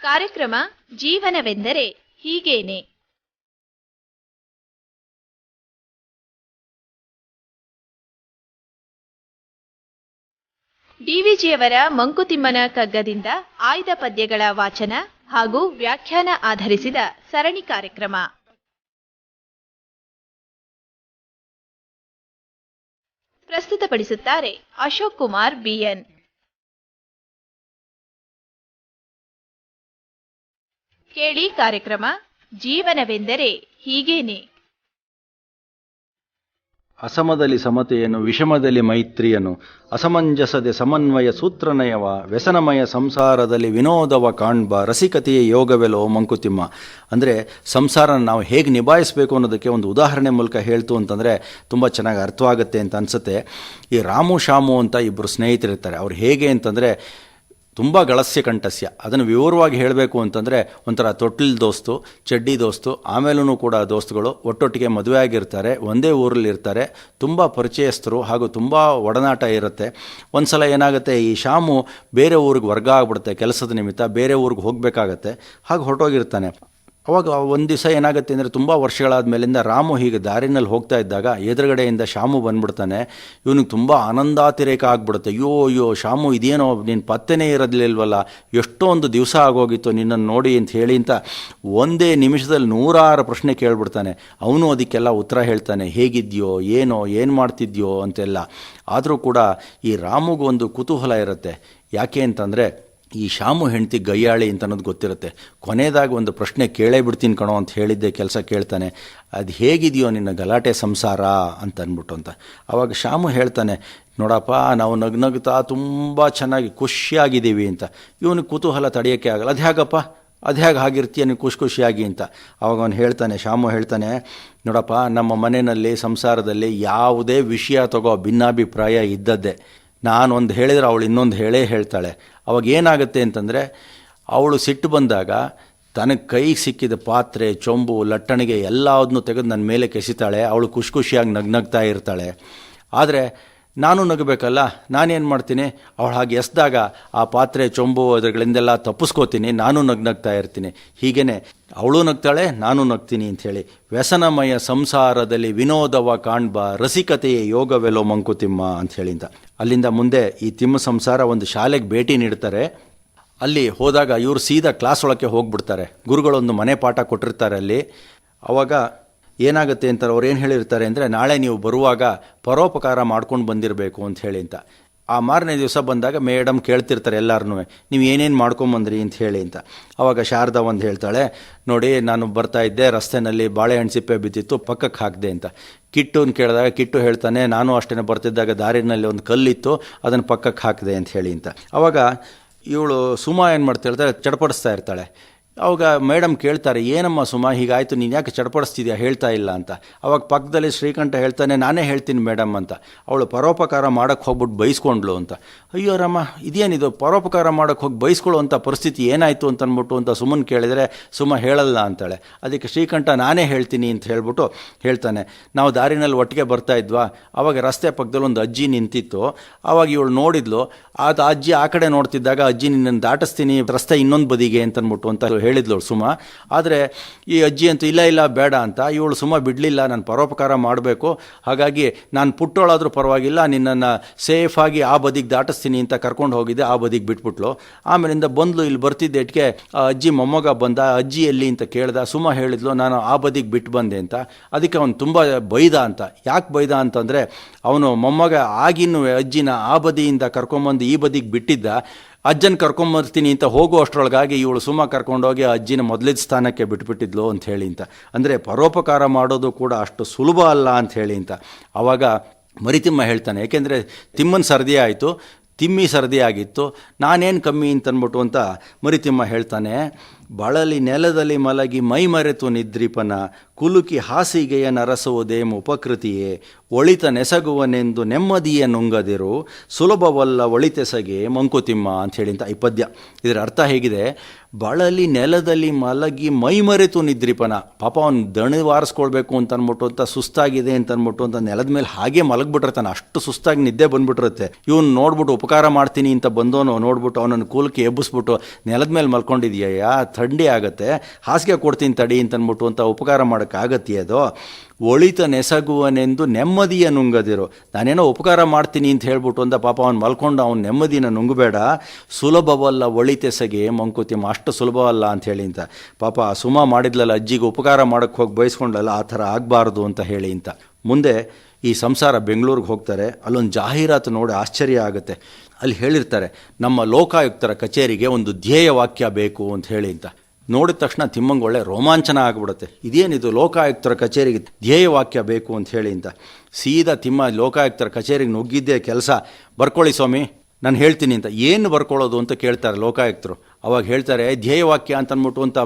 ಕಾರ್ಯಕ್ರಮ ಜೀವನವೆಂದರೆ ಹೀಗೇನೆ. ಡಿವಿಜಿಯವರ ಮಂಕುತಿಮ್ಮನ ಕಗ್ಗದಿಂದ ಆಯ್ದ ಪದ್ಯಗಳ ವಾಚನ ಹಾಗೂ ವ್ಯಾಖ್ಯಾನ ಆಧರಿಸಿದ ಸರಣಿ ಕಾರ್ಯಕ್ರಮ. ಪ್ರಸ್ತುತಪಡಿಸುತ್ತಾರೆ ಅಶೋಕ್ ಕುಮಾರ್ ಬಿಎನ್. ಕೇಳಿ ಕಾರ್ಯಕ್ರಮ ಜೀವನವೆಂದರೆ ಹೀಗೇನೆ. ಅಸಮದಲ್ಲಿ ಸಮತೆಯನ್ನು, ವಿಷಮದಲ್ಲಿ ಮೈತ್ರಿಯನ್ನು, ಅಸಮಂಜಸದೆ ಸಮನ್ವಯ ಸೂತ್ರನಯವ, ವ್ಯಸನಮಯ ಸಂಸಾರದಲ್ಲಿ ವಿನೋದವ ಕಾಣ್ಬ, ರಸಿಕತೆಯ ಯೋಗವೆಲೋ ಮಂಕುತಿಮ್ಮ. ಅಂದರೆ ಸಂಸಾರನ ನಾವು ಹೇಗೆ ನಿಭಾಯಿಸಬೇಕು ಅನ್ನೋದಕ್ಕೆ ಒಂದು ಉದಾಹರಣೆ ಮೂಲಕ ಹೇಳ್ತು ಅಂತಂದರೆ ತುಂಬ ಚೆನ್ನಾಗಿ ಅರ್ಥವಾಗುತ್ತೆ ಅಂತ ಅನಿಸುತ್ತೆ. ಈ ರಾಮು ಶಾಮು ಅಂತ ಇಬ್ಬರು ಸ್ನೇಹಿತರಿರ್ತಾರೆ. ಅವ್ರು ಹೇಗೆ ಅಂತಂದರೆ ತುಂಬ ಗಳಸ್ಯ ಕಂಠಸ್ಯ. ಅದನ್ನು ವಿವರವಾಗಿ ಹೇಳಬೇಕು ಅಂತಂದರೆ ಒಂಥರ ತೊಟ್ಟಿಲ್ ದೋಸ್ತು, ಚಡ್ಡಿ ದೋಸ್ತು, ಆಮೇಲೂ ಕೂಡ ದೋಸ್ತುಗಳು ಒಟ್ಟೊಟ್ಟಿಗೆ ಮದುವೆ ಆಗಿರ್ತಾರೆ, ಒಂದೇ ಊರಲ್ಲಿರ್ತಾರೆ, ತುಂಬ ಪರಿಚಯಸ್ಥರು ಹಾಗೂ ತುಂಬ ಒಡನಾಟ ಇರುತ್ತೆ. ಒಂದು ಸಲ ಏನಾಗುತ್ತೆ, ಈ ಶಾಮು ಬೇರೆ ಊರಿಗೆ ವರ್ಗ ಆಗ್ಬಿಡುತ್ತೆ, ಕೆಲಸದ ನಿಮಿತ್ತ ಬೇರೆ ಊರಿಗೆ ಹೋಗಬೇಕಾಗತ್ತೆ. ಹಾಗೆ ಹೊರಟೋಗಿರ್ತಾನೆ. ಅವಾಗ ಒಂದು ದಿವಸ ಏನಾಗುತ್ತೆ ಅಂದರೆ, ತುಂಬ ವರ್ಷಗಳಾದ ಮೇಲಿಂದ ರಾಮು ಹೀಗೆ ದಾರಿನಲ್ಲಿ ಹೋಗ್ತಾ ಇದ್ದಾಗ ಎದುರುಗಡೆಯಿಂದ ಶಾಮು ಬಂದ್ಬಿಡ್ತಾನೆ. ಇವನಿಗೆ ತುಂಬ ಆನಂದಾತಿರೇಕ ಆಗ್ಬಿಡುತ್ತೆ. ಅಯ್ಯೋ ಶಾಮು, ಇದೇನೋ ನೀನು ಪತ್ತೆನೇ ಇರೋದಿಲ್ವಲ್ಲ, ಎಷ್ಟೊಂದು ದಿವಸ ಆಗೋಗಿತ್ತು ನಿನ್ನನ್ನು ನೋಡಿ ಅಂತ ಹೇಳಿ ಅಂತ ಒಂದೇ ನಿಮಿಷದಲ್ಲಿ 106 ಪ್ರಶ್ನೆ ಕೇಳ್ಬಿಡ್ತಾನೆ. ಅವನು ಅದಕ್ಕೆಲ್ಲ ಉತ್ತರ ಹೇಳ್ತಾನೆ, ಹೇಗಿದ್ಯೋ ಏನೋ, ಏನು ಮಾಡ್ತಿದ್ಯೋ ಅಂತೆಲ್ಲ. ಆದರೂ ಕೂಡ ಈ ರಾಮುಗೂ ಒಂದು ಕುತೂಹಲ ಇರುತ್ತೆ. ಯಾಕೆ ಅಂತಂದರೆ, ಈ ಶಾಮು ಹೆಂಡತಿ ಗಯ್ಯಾಳಿ ಅಂತ ಅನ್ನೋದು ಗೊತ್ತಿರುತ್ತೆ. ಕೊನೆಯದಾಗಿ ಒಂದು ಪ್ರಶ್ನೆ ಕೇಳೇ ಬಿಡ್ತೀನಿ ಕಣೋ ಅಂತ ಹೇಳಿದ್ದೆ ಕೆಲಸ ಕೇಳ್ತಾನೆ. ಅದು ಹೇಗಿದೆಯೋ ನಿನ್ನ ಗಲಾಟೆ ಸಂಸಾರ ಅಂತ ಅಂದ್ಬಿಟ್ಟು ಅಂತ. ಆವಾಗ ಶಾಮು ಹೇಳ್ತಾನೆ, ನೋಡಪ್ಪ, ನಾವು ನಗ್ನಗ್ತಾ ತುಂಬ ಚೆನ್ನಾಗಿ ಖುಷಿಯಾಗಿದ್ದೀವಿ ಅಂತ. ಇವನಿಗೆ ಕುತೂಹಲ ತಡೆಯೋಕ್ಕೆ ಆಗಲ್ಲ. ಅದು ಹೇಗಪ್ಪ, ಅದು ಹೇಗೆ ಆಗಿರ್ತೀಯ ನೀವು ಖುಷಿಯಾಗಿ ಅಂತ. ಆವಾಗ ಅವನು ಹೇಳ್ತಾನೆ, ಶಾಮು ಹೇಳ್ತಾನೆ, ನೋಡಪ್ಪ, ನಮ್ಮ ಮನೆಯಲ್ಲಿ ಸಂಸಾರದಲ್ಲಿ ಯಾವುದೇ ವಿಷಯ ತಗೋ ಭಿನ್ನಾಭಿಪ್ರಾಯ ಇದ್ದದ್ದೇ. ನಾನೊಂದು ಹೇಳಿದರೆ ಅವಳು ಇನ್ನೊಂದು ಹೇಳ್ತಾಳೆ. ಅವಾಗ ಏನಾಗುತ್ತೆ ಅಂತಂದರೆ, ಅವಳು ಸಿಟ್ಟು ಬಂದಾಗ ತನಗೆ ಕೈಗೆ ಸಿಕ್ಕಿದ ಪಾತ್ರೆ, ಚೊಂಬು, ಲಟ್ಟಣಿಗೆ ಎಲ್ಲದನ್ನೂ ತೆಗೆದು ನನ್ನ ಮೇಲೆ ಕೆಸಿತಾಳೆ. ಅವಳು ಖುಷಿಯಾಗಿ ನಗ್ನಗ್ತಾ ಇರ್ತಾಳೆ. ಆದರೆ ನಾನು ನಗಬೇಕಲ್ಲ, ನಾನೇನು ಮಾಡ್ತೀನಿ, ಅವಳು ಹಾಗೆ ಎಸ್ದಾಗ ಆ ಪಾತ್ರೆ, ಚೊಂಬು ಅದರಗಳಿಂದೆಲ್ಲ ತಪ್ಪಿಸ್ಕೋತೀನಿ, ನಾನು ನಗ್ನಗ್ತಾ ಇರ್ತೀನಿ. ಹೀಗೇ ಅವಳು ನಗ್ತಾಳೆ, ನಾನು ನಗ್ತೀನಿ ಅಂಥೇಳಿ. ವ್ಯಸನಮಯ ಸಂಸಾರದಲ್ಲಿ ವಿನೋದವ ಕಾಣ್ಬ, ರಸಿಕತೆಯ ಯೋಗವೆಲೋ ಮಂಕುತಿಮ್ಮ ಅಂಥೇಳಿ ಅಂತ. ಅಲ್ಲಿಂದ ಮುಂದೆ ಈ ತಿಮ್ಮ ಸಂಸಾರ ಒಂದು ಶಾಲೆಗೆ ಭೇಟಿ ನೀಡ್ತಾರೆ. ಅಲ್ಲಿ ಹೋದಾಗ ಇವರು ಸೀದಾ ಕ್ಲಾಸ್ ಒಳಕ್ಕೆ ಹೋಗ್ಬಿಡ್ತಾರೆ. ಗುರುಗಳೊಂದು ಮನೆ ಪಾಠ ಕೊಟ್ಟಿರ್ತಾರೆ ಅಲ್ಲಿ. ಆವಾಗ ಏನಾಗುತ್ತೆ ಅಂತ ಅವ್ರು ಏನು ಹೇಳಿರ್ತಾರೆ ಅಂದರೆ, ನಾಳೆ ನೀವು ಬರುವಾಗ ಪರೋಪಕಾರ ಮಾಡ್ಕೊಂಡು ಬಂದಿರಬೇಕು ಅಂತ ಹೇಳಿ ಅಂತ. ಆ ಮಾರನೇ ದಿವಸ ಬಂದಾಗ ಮೇಡಮ್ ಕೇಳ್ತಿರ್ತಾರೆ ಎಲ್ಲರೂ, ನೀವು ಏನೇನು ಮಾಡ್ಕೊಂಬಂದ್ರಿ ಅಂತ ಹೇಳಿ ಅಂತ. ಆವಾಗ ಶಾರದಾ ಒಂದು ಹೇಳ್ತಾಳೆ, ನೋಡಿ ನಾನು ಬರ್ತಾ ಇದ್ದೆ, ರಸ್ತೆಯಲ್ಲಿ ಬಾಳೆಹಣ್ಣು ಸಿಪ್ಪೆ ಬಿದ್ದಿತ್ತು, ಪಕ್ಕಕ್ಕೆ ಹಾಕಿದೆ ಅಂತ. ಕಿಟ್ಟುನ ಕೇಳಿದಾಗ ಕಿಟ್ಟು ಹೇಳ್ತಾನೆ, ನಾನು ಅಷ್ಟೇ ಬರ್ತಿದ್ದಾಗ ದಾರಿನಲ್ಲಿ ಒಂದು ಕಲ್ಲಿತ್ತು, ಅದನ್ನು ಪಕ್ಕಕ್ಕೆ ಹಾಕಿದೆ ಅಂತ ಹೇಳಿ ಅಂತ. ಆವಾಗ ಇವಳು ಸುಮಾ ಏನು ಮಾಡ್ತಾ ಹೇಳ್ತಾಳೆ, ಚಡಪಡಿಸ್ತಾ ಇರ್ತಾಳೆ. ಅವಾಗ ಮೇಡಮ್ ಕೇಳ್ತಾರೆ, ಏನಮ್ಮ ಸುಮಾ ಹೀಗಾಯಿತು, ನೀನು ಯಾಕೆ ಚಡಪಡಿಸ್ತಿದ್ಯಾ, ಹೇಳ್ತಾ ಇಲ್ಲ ಅಂತ. ಅವಾಗ ಪಕ್ಕದಲ್ಲಿ ಶ್ರೀಕಂಠ ಹೇಳ್ತಾನೆ, ನಾನೇ ಹೇಳ್ತೀನಿ ಮೇಡಮ್ ಅಂತ. ಅವಳು ಪರೋಪಕಾರ ಮಾಡೋಕ್ಕೆ ಹೋಗ್ಬಿಟ್ಟು ಬೈಸ್ಕೊಂಡ್ಲು ಅಂತ. ಅಯ್ಯೋ ರಾಮ, ಇದೇನಿದು ಪರೋಪಕಾರ ಮಾಡೋಕ್ಕೆ ಹೋಗಿ ಬೈಸ್ಕೊಳ್ಳೋ ಅಂಥ ಪರಿಸ್ಥಿತಿ ಏನಾಯಿತು ಅಂತ ಅಂದ್ಬಿಟ್ಟು ಅಂತ ಸುಮ್ಮನೆ ಕೇಳಿದರೆ ಸುಮ್ಮ ಹೇಳಲ್ಲ ಅಂತಾಳೆ. ಅದಕ್ಕೆ ಶ್ರೀಕಂಠ ನಾನೇ ಹೇಳ್ತೀನಿ ಅಂತ ಹೇಳ್ಬಿಟ್ಟು ಹೇಳ್ತಾನೆ, ನಾವು ದಾರಿನಲ್ಲಿ ಒಟ್ಟಿಗೆ ಬರ್ತಾ ಇದ್ವಾ, ಆವಾಗ ರಸ್ತೆ ಪಕ್ಕದಲ್ಲಿ ಒಂದು ಅಜ್ಜಿ ನಿಂತಿತ್ತು. ಆವಾಗ ಇವಳು ನೋಡಿದ್ಲು. ಅದು ಅಜ್ಜಿ ಆ ಕಡೆ ನೋಡ್ತಿದ್ದಾಗ, ಅಜ್ಜಿ ನಿನ್ನನ್ನು ದಾಟಿಸ್ತೀನಿ ರಸ್ತೆ ಇನ್ನೊಂದು ಬದಿಗೆ ಅಂತನ್ಬಿಟ್ಟು ಅಂತ ಹೇಳಿದ್ಲು ಸುಮ. ಆದರೆ ಈ ಅಜ್ಜಿ ಅಂತೂ ಇಲ್ಲ ಬೇಡ ಅಂತ. ಇವಳು ಸುಮ ಬಿಡಲಿಲ್ಲ, ನಾನು ಪರೋಪಕಾರ ಮಾಡಬೇಕು, ಹಾಗಾಗಿ ನಾನು ಪುಟ್ಟೋಳಾದರೂ ಪರವಾಗಿಲ್ಲ, ನಿನ್ನನ್ನು ಸೇಫಾಗಿ ಆ ಬದಿಗೆ ದಾಟಿಸ್ತೀನಿ ಅಂತ ಕರ್ಕೊಂಡು ಹೋಗಿದ್ದೆ. ಆ ಬದಿಗೆ ಬಿಟ್ಬಿಟ್ಲು. ಆಮೇಲಿಂದ ಬಂದ್ಲು, ಇಲ್ಲಿ ಬರ್ತಿದ್ದೆಟ್ಗೆ ಆ ಅಜ್ಜಿ ಮೊಮ್ಮಗ ಬಂದ. ಅಜ್ಜಿ ಎಲ್ಲಿ ಅಂತ ಕೇಳ್ದ. ಸುಮ ಹೇಳಿದ್ಲು, ನಾನು ಆ ಬದಿಗೆ ಬಿಟ್ಟು ಬಂದೆ ಅಂತ. ಅದಕ್ಕೆ ಅವನು ತುಂಬ ಬೈದ ಅಂತ. ಯಾಕೆ ಬೈದ ಅಂತಂದರೆ, ಅವನು ಮೊಮ್ಮಗ ಆಗಿನ್ನೂ ಅಜ್ಜಿನ ಆ ಬದಿಯಿಂದ ಕರ್ಕೊಂಬಂದು ಈ ಬದಿಗೆ ಬಿಟ್ಟಿದ್ದ. ಅಜ್ಜನ ಕರ್ಕೊಂಬರ್ತೀನಿ ಅಂತ ಹೋಗೋ ಅಷ್ಟರೊಳಗಾಗಿ ಇವಳು ಸುಮ್ಮ ಕರ್ಕೊಂಡೋಗಿ ಅಜ್ಜಿನ ಮೊದಲಿದ ಸ್ಥಾನಕ್ಕೆ ಬಿಟ್ಬಿಟ್ಟಿದ್ಲು ಅಂತ ಹೇಳಿ ಅಂತ. ಅಂದರೆ ಪರೋಪಕಾರ ಮಾಡೋದು ಕೂಡ ಅಷ್ಟು ಸುಲಭ ಅಲ್ಲ ಅಂತ ಹೇಳಿ ಅಂತ. ಆವಾಗ ಮರಿತಿಮ್ಮ ಹೇಳ್ತಾನೆ, ಏಕೆಂದರೆ ತಿಮ್ಮನ ಸರ್ದಿ ಆಯಿತು, ತಿಮ್ಮಿ ಸರ್ದಿ ಆಗಿತ್ತು, ನಾನೇನು ಕಮ್ಮಿ ಅಂತನ್ಬಿಟ್ಟು ಅಂತ ಮರಿತಿಮ್ಮ ಹೇಳ್ತಾನೆ, ಬಳಲಿ ನೆಲದಲ್ಲಿ ಮಲಗಿ ಮೈಮರೆತು ನಿದ್ರಿಪನ ಕುಲುಕಿ ಹಾಸಿಗೆಯ ನರಸುವುದೇಂ ಉಪಕೃತಿಯೇ ಒಳಿತ ನೆಸಗುವನೆಂದು ನೆಮ್ಮದಿಯ ನುಂಗದಿರು ಸುಲಭವಲ್ಲ ಒಳಿತೆಸಗೆ ಮಂಕುತಿಮ್ಮ ಅಂಥೇಳಿ ಅಂತ ಈ ಪದ್ಯ. ಇದರ ಅರ್ಥ ಹೇಗಿದೆ, ಬಳಲಿ ನೆಲದಲ್ಲಿ ಮಲಗಿ ಮೈಮರೆತು ನಿದ್ರಿಪನ, ಪಾಪ ಅವನು ದಣಿವಾರಿಸ್ಕೊಳ್ಬೇಕು ಅಂತ ಅಂದ್ಬಿಟ್ಟು ಅಂತ ಸುಸ್ತಾಗಿದೆ ಅಂತ ಅಂದ್ಬಿಟ್ಟು ಅಂತ ನೆಲದ ಮೇಲೆ ಹಾಗೆ ಮಲಗಿಬಿಟ್ಟಿರ್ತಾನೆ, ಅಷ್ಟು ಸುಸ್ತಾಗಿ ನಿದ್ದೆ ಬಂದ್ಬಿಟ್ಟಿರುತ್ತೆ. ಇವನು ನೋಡ್ಬಿಟ್ಟು ಉಪಕಾರ ಮಾಡ್ತೀನಿ ಅಂತ ಬಂದವನು ನೋಡ್ಬಿಟ್ಟು ಅವನನ್ನು ಕೂಲಕ್ಕೆ ಎಬ್ಬಿಸ್ಬಿಟ್ಟು ನೆಲದ ಮೇಲೆ ಮಲ್ಕೊಂಡಿದ್ಯಾ, ಥಂಡಿ ಆಗುತ್ತೆ, ಹಾಸಿಗೆ ಕೊಡ್ತೀನಿ ತಡಿ ಅಂತ ಅಂದ್ಬಿಟ್ಟು ಅಂತ ಉಪಕಾರ ಮಾಡೋಕ್ಕಾಗತ್ತೆ? ಅದು ಒಳಿತ ನೆಸಗುವನೆಂದು ನೆಮ್ಮದಿಯ ನುಂಗದಿರು. ನಾನೇನೋ ಉಪಕಾರ ಮಾಡ್ತೀನಿ ಅಂತ ಹೇಳ್ಬಿಟ್ಟು ಅಂತ ಪಾಪ ಅವನು ಮಲ್ಕೊಂಡು ಅವನು ನೆಮ್ಮದಿನ ನುಂಗಬೇಡ. ಸುಲಭವಲ್ಲ ಒಳಿತೆಸಗೆ ಮಂಕುತಿಮ್ಮ, ಅಷ್ಟು ಸುಲಭವಲ್ಲ ಅಂಥೇಳಿ ಅಂತ. ಪಾಪ ಸುಮ ಮಾಡಿದ್ಲಲ್ಲ ಅಜ್ಜಿಗೆ ಉಪಕಾರ ಮಾಡೋಕ್ಕೆ ಹೋಗಿ ಬಯಸ್ಕೊಂಡಲ್ಲ, ಆ ಥರ ಆಗಬಾರ್ದು ಅಂತ ಹೇಳಿ ಅಂತ. ಮುಂದೆ ಈ ಸಂಸಾರ ಬೆಂಗಳೂರಿಗೆ ಹೋಗ್ತಾರೆ. ಅಲ್ಲೊಂದು ಜಾಹೀರಾತು ನೋಡಿ ಆಶ್ಚರ್ಯ ಆಗುತ್ತೆ. ಅಲ್ಲಿ ಹೇಳಿರ್ತಾರೆ, ನಮ್ಮ ಲೋಕಾಯುಕ್ತರ ಕಚೇರಿಗೆ ಒಂದು ಧ್ಯೇಯ ವಾಕ್ಯ ಬೇಕು ಅಂತ ಹೇಳಿ ಅಂತ. ನೋಡಿದ ತಕ್ಷಣ ತಿಮ್ಮಂಗೆ ಒಳ್ಳೆ ರೋಮಾಂಚನ ಆಗಿಬಿಡುತ್ತೆ. ಇದೇನಿದು ಲೋಕಾಯುಕ್ತರ ಕಚೇರಿಗೆ ಧ್ಯೇಯವಾಕ್ಯ ಬೇಕು ಅಂತ ಹೇಳಿ ಅಂತ. ಸೀದಾ ತಿಮ್ಮ ಲೋಕಾಯುಕ್ತರ ಕಚೇರಿಗೆ ನುಗ್ಗಿದ್ದೇ ಕೆಲಸ. ಬರ್ಕೊಳ್ಳಿ ಸ್ವಾಮಿ, ನಾನು ಹೇಳ್ತೀನಿ ಅಂತ. ಏನು ಬರ್ಕೊಳ್ಳೋದು ಅಂತ ಕೇಳ್ತಾರೆ ಲೋಕಾಯುಕ್ತರು. ಅವಾಗ ಹೇಳ್ತಾರೆ, ಧ್ಯೇಯವಾಕ್ಯ ಅಂತ ಅಂದ್ಬಿಟ್ಟು ಅಂತ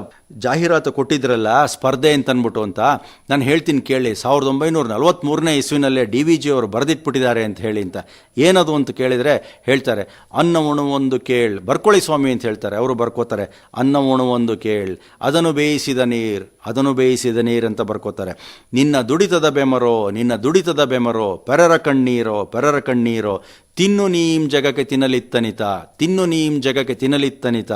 ಜಾಹೀರಾತು ಕೊಟ್ಟಿದ್ರಲ್ಲ ಸ್ಪರ್ಧೆ ಅಂತ ಅಂದ್ಬಿಟ್ಟು ಅಂತ, ನಾನು ಹೇಳ್ತೀನಿ ಕೇಳಿ. 1943ನೇ ಇಸ್ವಿನಲ್ಲೇ DVG ಅವರು ಬರೆದಿಟ್ಬಿಟ್ಟಿದ್ದಾರೆ ಅಂತ ಹೇಳಿ ಅಂತ. ಏನದು ಅಂತ ಕೇಳಿದರೆ ಹೇಳ್ತಾರೆ, ಅನ್ನ ಉಣುವೊಂದು ಕೇಳ್, ಬರ್ಕೊಳ್ಳಿ ಸ್ವಾಮಿ ಅಂತ ಹೇಳ್ತಾರೆ. ಅವರು ಬರ್ಕೋತಾರೆ, ಅನ್ನ ಉಣುವೊಂದು ಕೇಳ್, ಅದನ್ನು ಬೇಯಿಸಿದ ನೀರು ಅಂತ ಬರ್ಕೋತಾರೆ. ನಿನ್ನ ದುಡಿತದ ಬೆಮರೋ, ನಿನ್ನ ದುಡಿತದ ಬೆಮರೋ, ಪೆರರ ಕಣ್ಣೀರೋ, ತಿನ್ನು ನೀಂ ಜಗಕ್ಕೆ ತಿನ್ನಲಿತ್ತನಿತ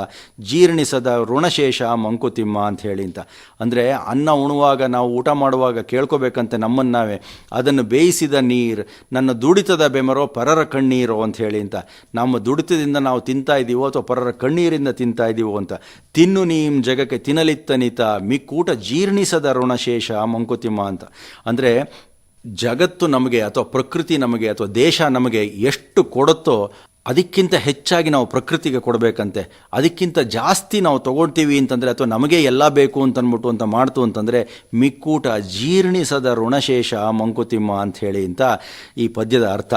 ಜೀರ್ಣಿಸದ ಋಣಶೇಷ ಮಂಕುತಿಮ್ಮ ಅಂತ ಹೇಳಿ ಅಂತ. ಅಂದರೆ ಅನ್ನ ಉಣುವಾಗ, ನಾವು ಊಟ ಮಾಡುವಾಗ ಕೇಳ್ಕೋಬೇಕಂತೆ ನಮ್ಮನ್ನು ನಾವೇ, ಅದನ್ನು ಬೇಯಿಸಿದ ನೀರು, ನನ್ನ ದುಡಿತದ ಬೆಮರೋ ಪರರ ಕಣ್ಣೀರೋ ಅಂತ ಹೇಳಿ ಅಂತ. ನಮ್ಮ ದುಡಿತದಿಂದ ನಾವು ತಿಂತಾ ಇದ್ದೀವೋ ಅಥವಾ ಪರರ ಕಣ್ಣೀರಿಂದ ತಿಂತಾ ಇದ್ದೀವೋ ಅಂತ. ತಿನ್ನು ನೀಂ ಜಗಕ್ಕೆ ತಿನ್ನಲಿತ್ತನಿತ ಮಿಕ್ಕೂಟ ಜೀರ್ಣಿಸದ ಋಣಶೇಷ ಮಂಕುತಿಮ್ಮ ಅಂತ. ಅಂದರೆ ಜಗತ್ತು ನಮಗೆ ಅಥವಾ ಪ್ರಕೃತಿ ನಮಗೆ ಅಥವಾ ದೇಶ ನಮಗೆ ಎಷ್ಟು ಕೊಡುತ್ತೋ ಅದಕ್ಕಿಂತ ಹೆಚ್ಚಾಗಿ ನಾವು ಪ್ರಕೃತಿಗೆ ಕೊಡಬೇಕಂತೆ. ಅದಕ್ಕಿಂತ ಜಾಸ್ತಿ ನಾವು ತೊಗೊಳ್ತೀವಿ ಅಂತಂದರೆ ಅಥವಾ ನಮಗೆ ಎಲ್ಲ ಬೇಕು ಅಂತಂದ್ಬಿಟ್ಟು ಅಂತ ಮಾಡ್ತು ಅಂತಂದರೆ ಮಿಕ್ಕೂಟ ಜೀರ್ಣಿಸದ ಋಣಶೇಷ ಮಂಕುತಿಮ್ಮ ಅಂಥೇಳಿ ಅಂತ ಈ ಪದ್ಯದ ಅರ್ಥ.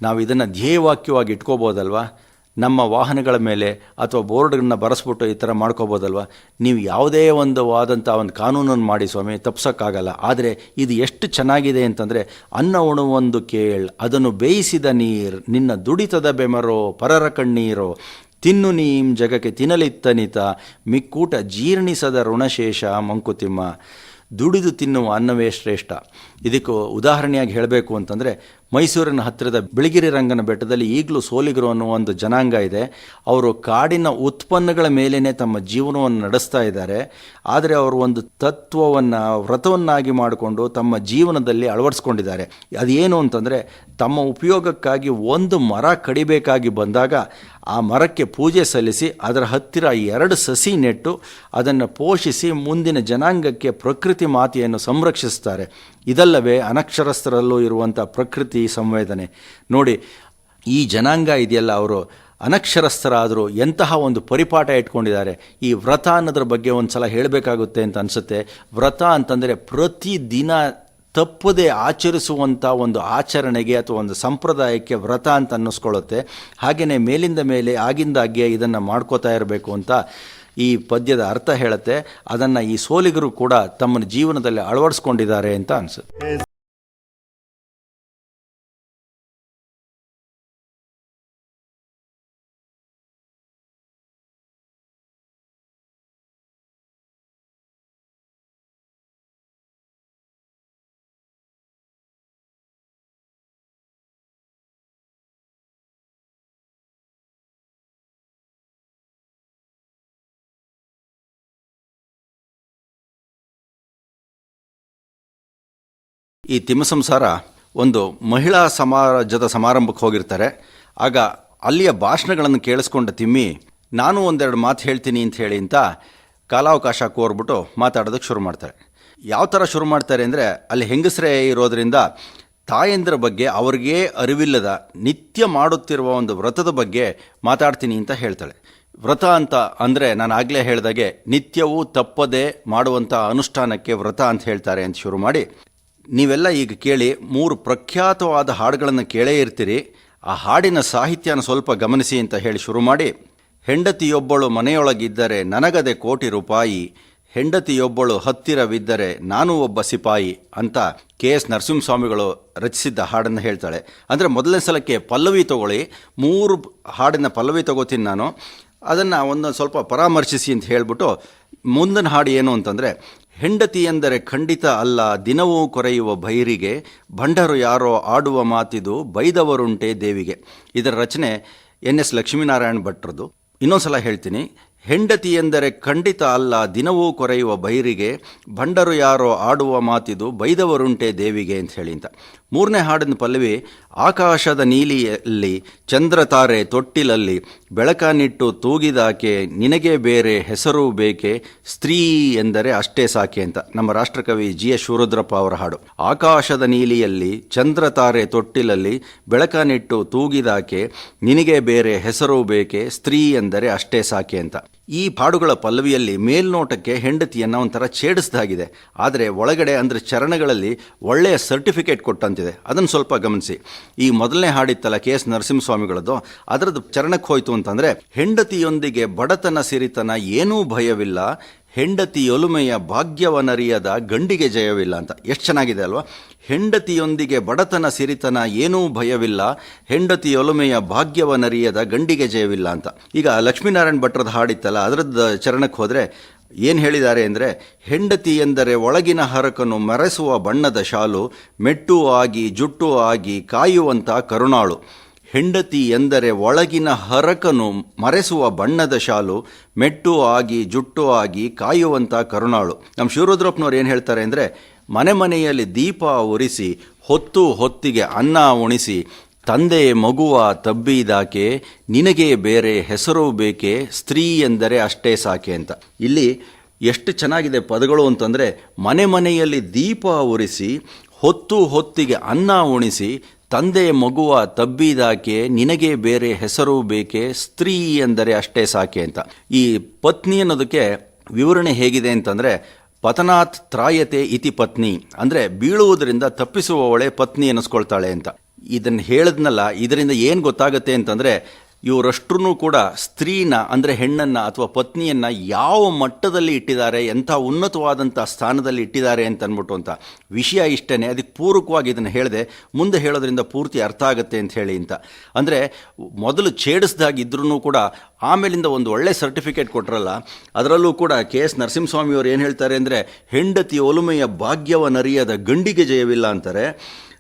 ನಾವು ಇದನ್ನು ಧ್ಯೇಯವಾಕ್ಯವಾಗಿ ಇಟ್ಕೋಬೋದಲ್ವಾ? ನಮ್ಮ ವಾಹನಗಳ ಮೇಲೆ ಅಥವಾ ಬೋರ್ಡ್ಗಳನ್ನ ಬರೆಸ್ಬಿಟ್ಟು ಈ ಥರ ಮಾಡ್ಕೋಬೋದಲ್ವ? ನೀವು ಯಾವುದೇ ಒಂದು ಕಾನೂನನ್ನು ಮಾಡಿ ಸ್ವಾಮಿ, ತಪ್ಸೋಕ್ಕಾಗಲ್ಲ. ಆದರೆ ಇದು ಎಷ್ಟು ಚೆನ್ನಾಗಿದೆ ಅಂತಂದರೆ, ಅನ್ನ ಉಣುವೊಂದು ಕೇಳ್, ಅದನ್ನು ಬೇಯಿಸಿದ ನೀರು, ನಿನ್ನ ದುಡಿತದ ಬೆಮರೋ ಪರರ ಕಣ್ಣೀರೋ, ತಿನ್ನು ನೀಂ ಜಗಕ್ಕೆ ತಿನ್ನಲಿತ್ತನಿತ ಮಿಕ್ಕೂಟ ಜೀರ್ಣಿಸದ ಋಣಶೇಷ ಮಂಕುತಿಮ್ಮ. ದುಡಿದು ತಿನ್ನುವ ಅನ್ನವೇ ಶ್ರೇಷ್ಠ. ಇದಕ್ಕೆ ಉದಾಹರಣೆಯಾಗಿ ಹೇಳಬೇಕು ಅಂತಂದರೆ, ಮೈಸೂರಿನ ಹತ್ತಿರದ ಬಿಳಿಗಿರಿ ರಂಗನ ಬೆಟ್ಟದಲ್ಲಿ ಈಗಲೂ ಸೋಲಿಗರು ಅನ್ನೋ ಒಂದು ಜನಾಂಗ ಇದೆ. ಅವರು ಕಾಡಿನ ಉತ್ಪನ್ನಗಳ ಮೇಲೇ ತಮ್ಮ ಜೀವನವನ್ನು ನಡೆಸ್ತಾ ಇದ್ದಾರೆ. ಆದರೆ ಅವರು ಒಂದು ತತ್ವವನ್ನು ವ್ರತವನ್ನಾಗಿ ಮಾಡಿಕೊಂಡು ತಮ್ಮ ಜೀವನದಲ್ಲಿ ಅಳವಡಿಸ್ಕೊಂಡಿದ್ದಾರೆ. ಅದೇನು ಅಂತಂದರೆ, ತಮ್ಮ ಉಪಯೋಗಕ್ಕಾಗಿ ಒಂದು ಮರ ಕಡಿಬೇಕಾಗಿ ಬಂದಾಗ ಆ ಮರಕ್ಕೆ ಪೂಜೆ ಸಲ್ಲಿಸಿ ಅದರ ಹತ್ತಿರ 2 ಸಸಿ ನೆಟ್ಟು ಅದನ್ನು ಪೋಷಿಸಿ ಮುಂದಿನ ಜನಾಂಗಕ್ಕೆ ಪ್ರಕೃತಿ ಮಾತೆಯನ್ನು ಸಂರಕ್ಷಿಸ್ತಾರೆ. ಇದಲ್ಲವೇ ಅನಕ್ಷರಸ್ಥರಲ್ಲೂ ಇರುವಂಥ ಪ್ರಕೃತಿ ಸಂವೇದನೆ. ನೋಡಿ, ಈ ಜನಾಂಗ ಇದೆಯಲ್ಲ, ಅವರು ಅನಕ್ಷರಸ್ಥರಾದರೂ ಎಂತಹ ಒಂದು ಪರಿಪಾಠ ಇಟ್ಕೊಂಡಿದ್ದಾರೆ. ಈ ವ್ರತ ಅನ್ನೋದ್ರ ಬಗ್ಗೆ ಒಂದು ಸಲ ಹೇಳಬೇಕಾಗುತ್ತೆ ಅಂತ ಅನಿಸುತ್ತೆ. ವ್ರತ ಅಂತಂದರೆ ಪ್ರತಿದಿನ ತಪ್ಪದೇ ಆಚರಿಸುವಂಥ ಒಂದು ಆಚರಣೆಗೆ ಅಥವಾ ಒಂದು ಸಂಪ್ರದಾಯಕ್ಕೆ ವ್ರತ ಅಂತ ಅನ್ನಿಸ್ಕೊಳ್ಳುತ್ತೆ. ಹಾಗೆಯೇ ಮೇಲಿಂದ ಮೇಲೆ ಆಗಿಂದಾಗ್ಗೆ ಇದನ್ನು ಮಾಡ್ಕೋತಾ ಇರಬೇಕು ಅಂತ ಈ ಪದ್ಯದ ಅರ್ಥ ಹೇಳುತ್ತೆ. ಅದನ್ನು ಈ ಸೋಲಿಗರು ಕೂಡ ತಮ್ಮ ಜೀವನದಲ್ಲಿ ಅಳವಡಿಸ್ಕೊಂಡಿದ್ದಾರೆ ಅಂತ ಅನಿಸುತ್ತೆ. ಈ ತಿಮ್ಮ ಸಂಸಾರ ಒಂದು ಮಹಿಳಾ ಸಮಾಜದ ಸಮಾರಂಭಕ್ಕೆ ಹೋಗಿರ್ತಾರೆ. ಆಗ ಅಲ್ಲಿಯ ಭಾಷಣಗಳನ್ನು ಕೇಳಿಸ್ಕೊಂಡ ತಿಮ್ಮಿ, ನಾನು ಒಂದೆರಡು ಮಾತು ಹೇಳ್ತೀನಿ ಅಂತ ಹೇಳಿ ಅಂತ ಕಾಲಾವಕಾಶ ಕೋರ್ಬಿಟ್ಟು ಮಾತಾಡೋದಕ್ಕೆ ಶುರು ಮಾಡ್ತಾರೆ. ಯಾವ ಥರ ಶುರು ಮಾಡ್ತಾರೆ ಅಂದರೆ, ಅಲ್ಲಿ ಹೆಂಗಸರೇ ಇರೋದರಿಂದ ತಾಯಂದಿರ ಬಗ್ಗೆ ಅವ್ರಿಗೆ ಅರಿವಿಲ್ಲದ ನಿತ್ಯ ಮಾಡುತ್ತಿರುವ ಒಂದು ವ್ರತದ ಬಗ್ಗೆ ಮಾತಾಡ್ತೀನಿ ಅಂತ ಹೇಳ್ತಾಳೆ. ವ್ರತ ಅಂತ ಅಂದರೆ ನಾನು ಆಗಲೇ ಹೇಳಿದಾಗೆ ನಿತ್ಯವೂ ತಪ್ಪದೆ ಮಾಡುವಂಥ ಅನುಷ್ಠಾನಕ್ಕೆ ವ್ರತ ಅಂತ ಹೇಳ್ತಾರೆ ಅಂತ ಶುರು ಮಾಡಿ, ನೀವೆಲ್ಲ ಈಗ ಕೇಳಿ 3 ಪ್ರಖ್ಯಾತವಾದ ಹಾಡುಗಳನ್ನು ಕೇಳೇ ಇರ್ತೀರಿ, ಆ ಹಾಡಿನ ಸಾಹಿತ್ಯನ ಸ್ವಲ್ಪ ಗಮನಿಸಿ ಅಂತ ಹೇಳಿ ಶುರು ಮಾಡಿ, ಹೆಂಡತಿಯೊಬ್ಬಳು ಮನೆಯೊಳಗಿದ್ದರೆ ನನಗದೆ ಕೋಟಿ ರೂಪಾಯಿ, ಹೆಂಡತಿಯೊಬ್ಬಳು ಹತ್ತಿರವಿದ್ದರೆ ನಾನು ಒಬ್ಬ ಸಿಪಾಯಿ ಅಂತ KS ನರಸಿಂಹಸ್ವಾಮಿಗಳು ರಚಿಸಿದ್ದ ಹಾಡನ್ನು ಹೇಳ್ತಾಳೆ. ಅಂದರೆ ಮೊದಲನೇ ಸಲಕ್ಕೆ ಪಲ್ಲವಿ ತಗೊಳ್ಳಿ, 3 ಹಾಡಿನ ಪಲ್ಲವಿ ತಗೋತೀನಿ ನಾನು, ಅದನ್ನು ಒಂದೊಂದು ಸ್ವಲ್ಪ ಪರಾಮರ್ಶಿಸಿ ಅಂತ ಹೇಳಿಬಿಟ್ಟು ಮುಂದಿನ ಹಾಡು ಏನು ಅಂತಂದರೆ, ಹೆಂಡತಿ ಎಂದರೆ ಖಂಡಿತ ಅಲ್ಲ ದಿನವೂ ಕೊರೆಯುವ ಭೈರಿಗೆ, ಭಂಡರು ಯಾರೋ ಆಡುವ ಮಾತಿದು ಬೈದವರುಂಟೆ ದೇವಿಗೆ. ಇದರ ರಚನೆ NS ಲಕ್ಷ್ಮೀನಾರಾಯಣ ಭಟ್ರದ್ದು. ಇನ್ನೊಂದ್ಸಲ ಹೇಳ್ತೀನಿ, ಹೆಂಡತಿ ಎಂದರೆ ಖಂಡಿತ ಅಲ್ಲ ದಿನವೂ ಕೊರೆಯುವ ಬೈರಿಗೆ, ಭಂಡರು ಯಾರೋ ಆಡುವ ಮಾತಿದು ಬೈದವರುಂಟೆ ದೇವಿಗೆ ಅಂತ ಹೇಳಿ ಅಂತ. 3ನೇ ಹಾಡಿನ ಪಲ್ಲವಿ, ಆಕಾಶದ ನೀಲಿಯಲ್ಲಿ ಚಂದ್ರತಾರೆ ತೊಟ್ಟಿಲಲ್ಲಿ ಬೆಳಕನಿಟ್ಟು ತೂಗಿದಾಕೆ ನಿನಗೆ ಬೇರೆ ಹೆಸರು ಬೇಕೆ, ಸ್ತ್ರೀ ಎಂದರೆ ಅಷ್ಟೇ ಸಾಕೆ ಅಂತ ನಮ್ಮ ರಾಷ್ಟ್ರಕವಿ GS ಶಿವರುದ್ರಪ್ಪ ಅವರ ಹಾಡು. ಆಕಾಶದ ನೀಲಿಯಲ್ಲಿ ಚಂದ್ರತಾರೆ ತೊಟ್ಟಿಲಲ್ಲಿ ಬೆಳಕನಿಟ್ಟು ತೂಗಿದಾಕೆ ನಿನಗೆ ಬೇರೆ ಹೆಸರು ಬೇಕೆ, ಸ್ತ್ರೀ ಎಂದರೆ ಅಷ್ಟೇ ಸಾಕೆ ಅಂತ. ಈ ಹಾಡುಗಳ ಪಲ್ಲವಿಯಲ್ಲಿ ಮೇಲ್ನೋಟಕ್ಕೆ ಹೆಂಡತಿಯನ್ನು ಒಂಥರ ಛೇಡಿಸ್ದಾಗಿದೆ, ಆದರೆ ಒಳಗಡೆ ಅಂದರೆ ಚರಣಗಳಲ್ಲಿ ಒಳ್ಳೆಯ ಸರ್ಟಿಫಿಕೇಟ್ ಕೊಟ್ಟಂತಿದೆ. ಅದನ್ನು ಸ್ವಲ್ಪ ಗಮನಿಸಿ. ಈ ಮೊದಲನೇ ಹಾಡಿತ್ತಲ್ಲ KS ನರಸಿಂಹಸ್ವಾಮಿಗಳದ್ದು, ಅದರದ್ದು ಚರಣಕ್ಕೆ ಹೋಯಿತು ಅಂತಂದರೆ, ಹೆಂಡತಿಯೊಂದಿಗೆ ಬಡತನ ಸಿರಿತನ ಏನೂ ಭಯವಿಲ್ಲ, ಹೆಂಡತಿಯೊಲುಮೆಯ ಭಾಗ್ಯವನರಿಯದ ಗಂಡಿಗೆ ಜಯವಿಲ್ಲ ಅಂತ. ಎಷ್ಟು ಚೆನ್ನಾಗಿದೆ ಅಲ್ವಾ? ಹೆಂಡತಿಯೊಂದಿಗೆ ಬಡತನ ಸಿರಿತನ ಏನೂ ಭಯವಿಲ್ಲ, ಹೆಂಡತಿಯೊಲುಮೆಯ ಭಾಗ್ಯವನರಿಯದ ಗಂಡಿಗೆ ಜಯವಿಲ್ಲ ಅಂತ. ಈಗ ಲಕ್ಷ್ಮೀನಾರಾಯಣ ಭಟ್ರದ ಹಾಡಿತ್ತಲ್ಲ, ಅದರದ್ದು ಚರಣಕ್ಕೆ ಹೋದರೆ ಏನು ಹೇಳಿದ್ದಾರೆ ಅಂದರೆ, ಹೆಂಡತಿ ಎಂದರೆ ಒಳಗಿನ ಹರಕನು ಮರೆಸುವ ಬಣ್ಣದ ಶಾಲು, ಮೆಟ್ಟು ಆಗಿ ಜುಟ್ಟು ಆಗಿ ಕಾಯುವಂಥ ಕರುಣಾಳು. ಹೆಂಡತಿ ಎಂದರೆ ಒಳಗಿನ ಹರಕನು ಮರೆಸುವ ಬಣ್ಣದ ಶಾಲು, ಮೆಟ್ಟು ಆಗಿ ಜುಟ್ಟು ಆಗಿ ಕಾಯುವಂಥ ಕರುಣಾಳು. ನಮ್ಮ ಶಿವರುದ್ರಪ್ಪನವ್ರು ಏನು ಹೇಳ್ತಾರೆ ಅಂದರೆ, ಮನೆ ಮನೆಯಲ್ಲಿ ದೀಪ ಉರಿಸಿ ಹೊತ್ತು ಹೊತ್ತಿಗೆ ಅನ್ನ ಉಣಿಸಿ ತಂದೆ ಮಗುವ ತಬ್ಬಿದಾಕೆ ನಿನಗೆ ಬೇರೆ ಹೆಸರು ಬೇಕೆ, ಸ್ತ್ರೀ ಎಂದರೆ ಅಷ್ಟೇ ಸಾಕೆ ಅಂತ. ಇಲ್ಲಿ ಎಷ್ಟು ಚೆನ್ನಾಗಿದೆ ಪದಗಳು ಅಂತಂದರೆ, ಮನೆ ಮನೆಯಲ್ಲಿ ದೀಪ ಉರಿಸಿ ಹೊತ್ತು ಹೊತ್ತಿಗೆ ಅನ್ನ ಉಣಿಸಿ ತಂದೆ ಮಗುವ ತಬ್ಬಿದಾಕೆ ನಿನಗೆ ಬೇರೆ ಹೆಸರು ಬೇಕೆ, ಸ್ತ್ರೀ ಎಂದರೆ ಅಷ್ಟೇ ಸಾಕೆ ಅಂತ. ಈ ಪತ್ನಿ ಅನ್ನೋದಕ್ಕೆ ವಿವರಣೆ ಹೇಗಿದೆ ಅಂತಂದರೆ, ಪತನಾತ್ ತ್ರಾಯತೆ ಇತಿ ಪತ್ನಿ, ಅಂದರೆ ಬೀಳುವುದರಿಂದ ತಪ್ಪಿಸುವವಳೆ ಪತ್ನಿ ಅನ್ನಿಸ್ಕೊಳ್ತಾಳೆ ಅಂತ. ಇದನ್ನು ಹೇಳಿದ್ನಲ್ಲ, ಇದರಿಂದ ಏನು ಗೊತ್ತಾಗುತ್ತೆ ಅಂತಂದರೆ, ಇವರಷ್ಟರೂ ಕೂಡ ಸ್ತ್ರೀನ ಅಂದರೆ ಹೆಣ್ಣನ್ನು ಅಥವಾ ಪತ್ನಿಯನ್ನು ಯಾವ ಮಟ್ಟದಲ್ಲಿ ಇಟ್ಟಿದ್ದಾರೆ, ಎಂಥ ಉನ್ನತವಾದಂಥ ಸ್ಥಾನದಲ್ಲಿ ಇಟ್ಟಿದ್ದಾರೆ ಅಂತ ಅಂದ್ಬಿಟ್ಟು ಅಂತ ವಿಷಯ ಇಷ್ಟೇ. ಅದಕ್ಕೆ ಪೂರಕವಾಗಿ ಇದನ್ನು ಹೇಳಿದೆ, ಮುಂದೆ ಹೇಳೋದ್ರಿಂದ ಪೂರ್ತಿ ಅರ್ಥ ಆಗುತ್ತೆ ಅಂತ ಹೇಳಿ ಅಂತ. ಅಂದರೆ ಮೊದಲು ಛೇಡಿಸ್ದಾಗಿದ್ರೂ ಕೂಡ ಆಮೇಲಿಂದ ಒಂದು ಒಳ್ಳೆ ಸರ್ಟಿಫಿಕೇಟ್ ಕೊಟ್ಟರಲ್ಲ, ಅದರಲ್ಲೂ ಕೂಡ KS ನರಸಿಂಹಸ್ವಾಮಿಯವರು ಏನು ಹೇಳ್ತಾರೆ ಅಂದರೆ, ಹೆಂಡತಿ ಒಲುಮೆಯ ಭಾಗ್ಯವನರಿಯದ ಗಂಡಿಗೆ ಜಯವಿಲ್ಲ ಅಂತಾರೆ.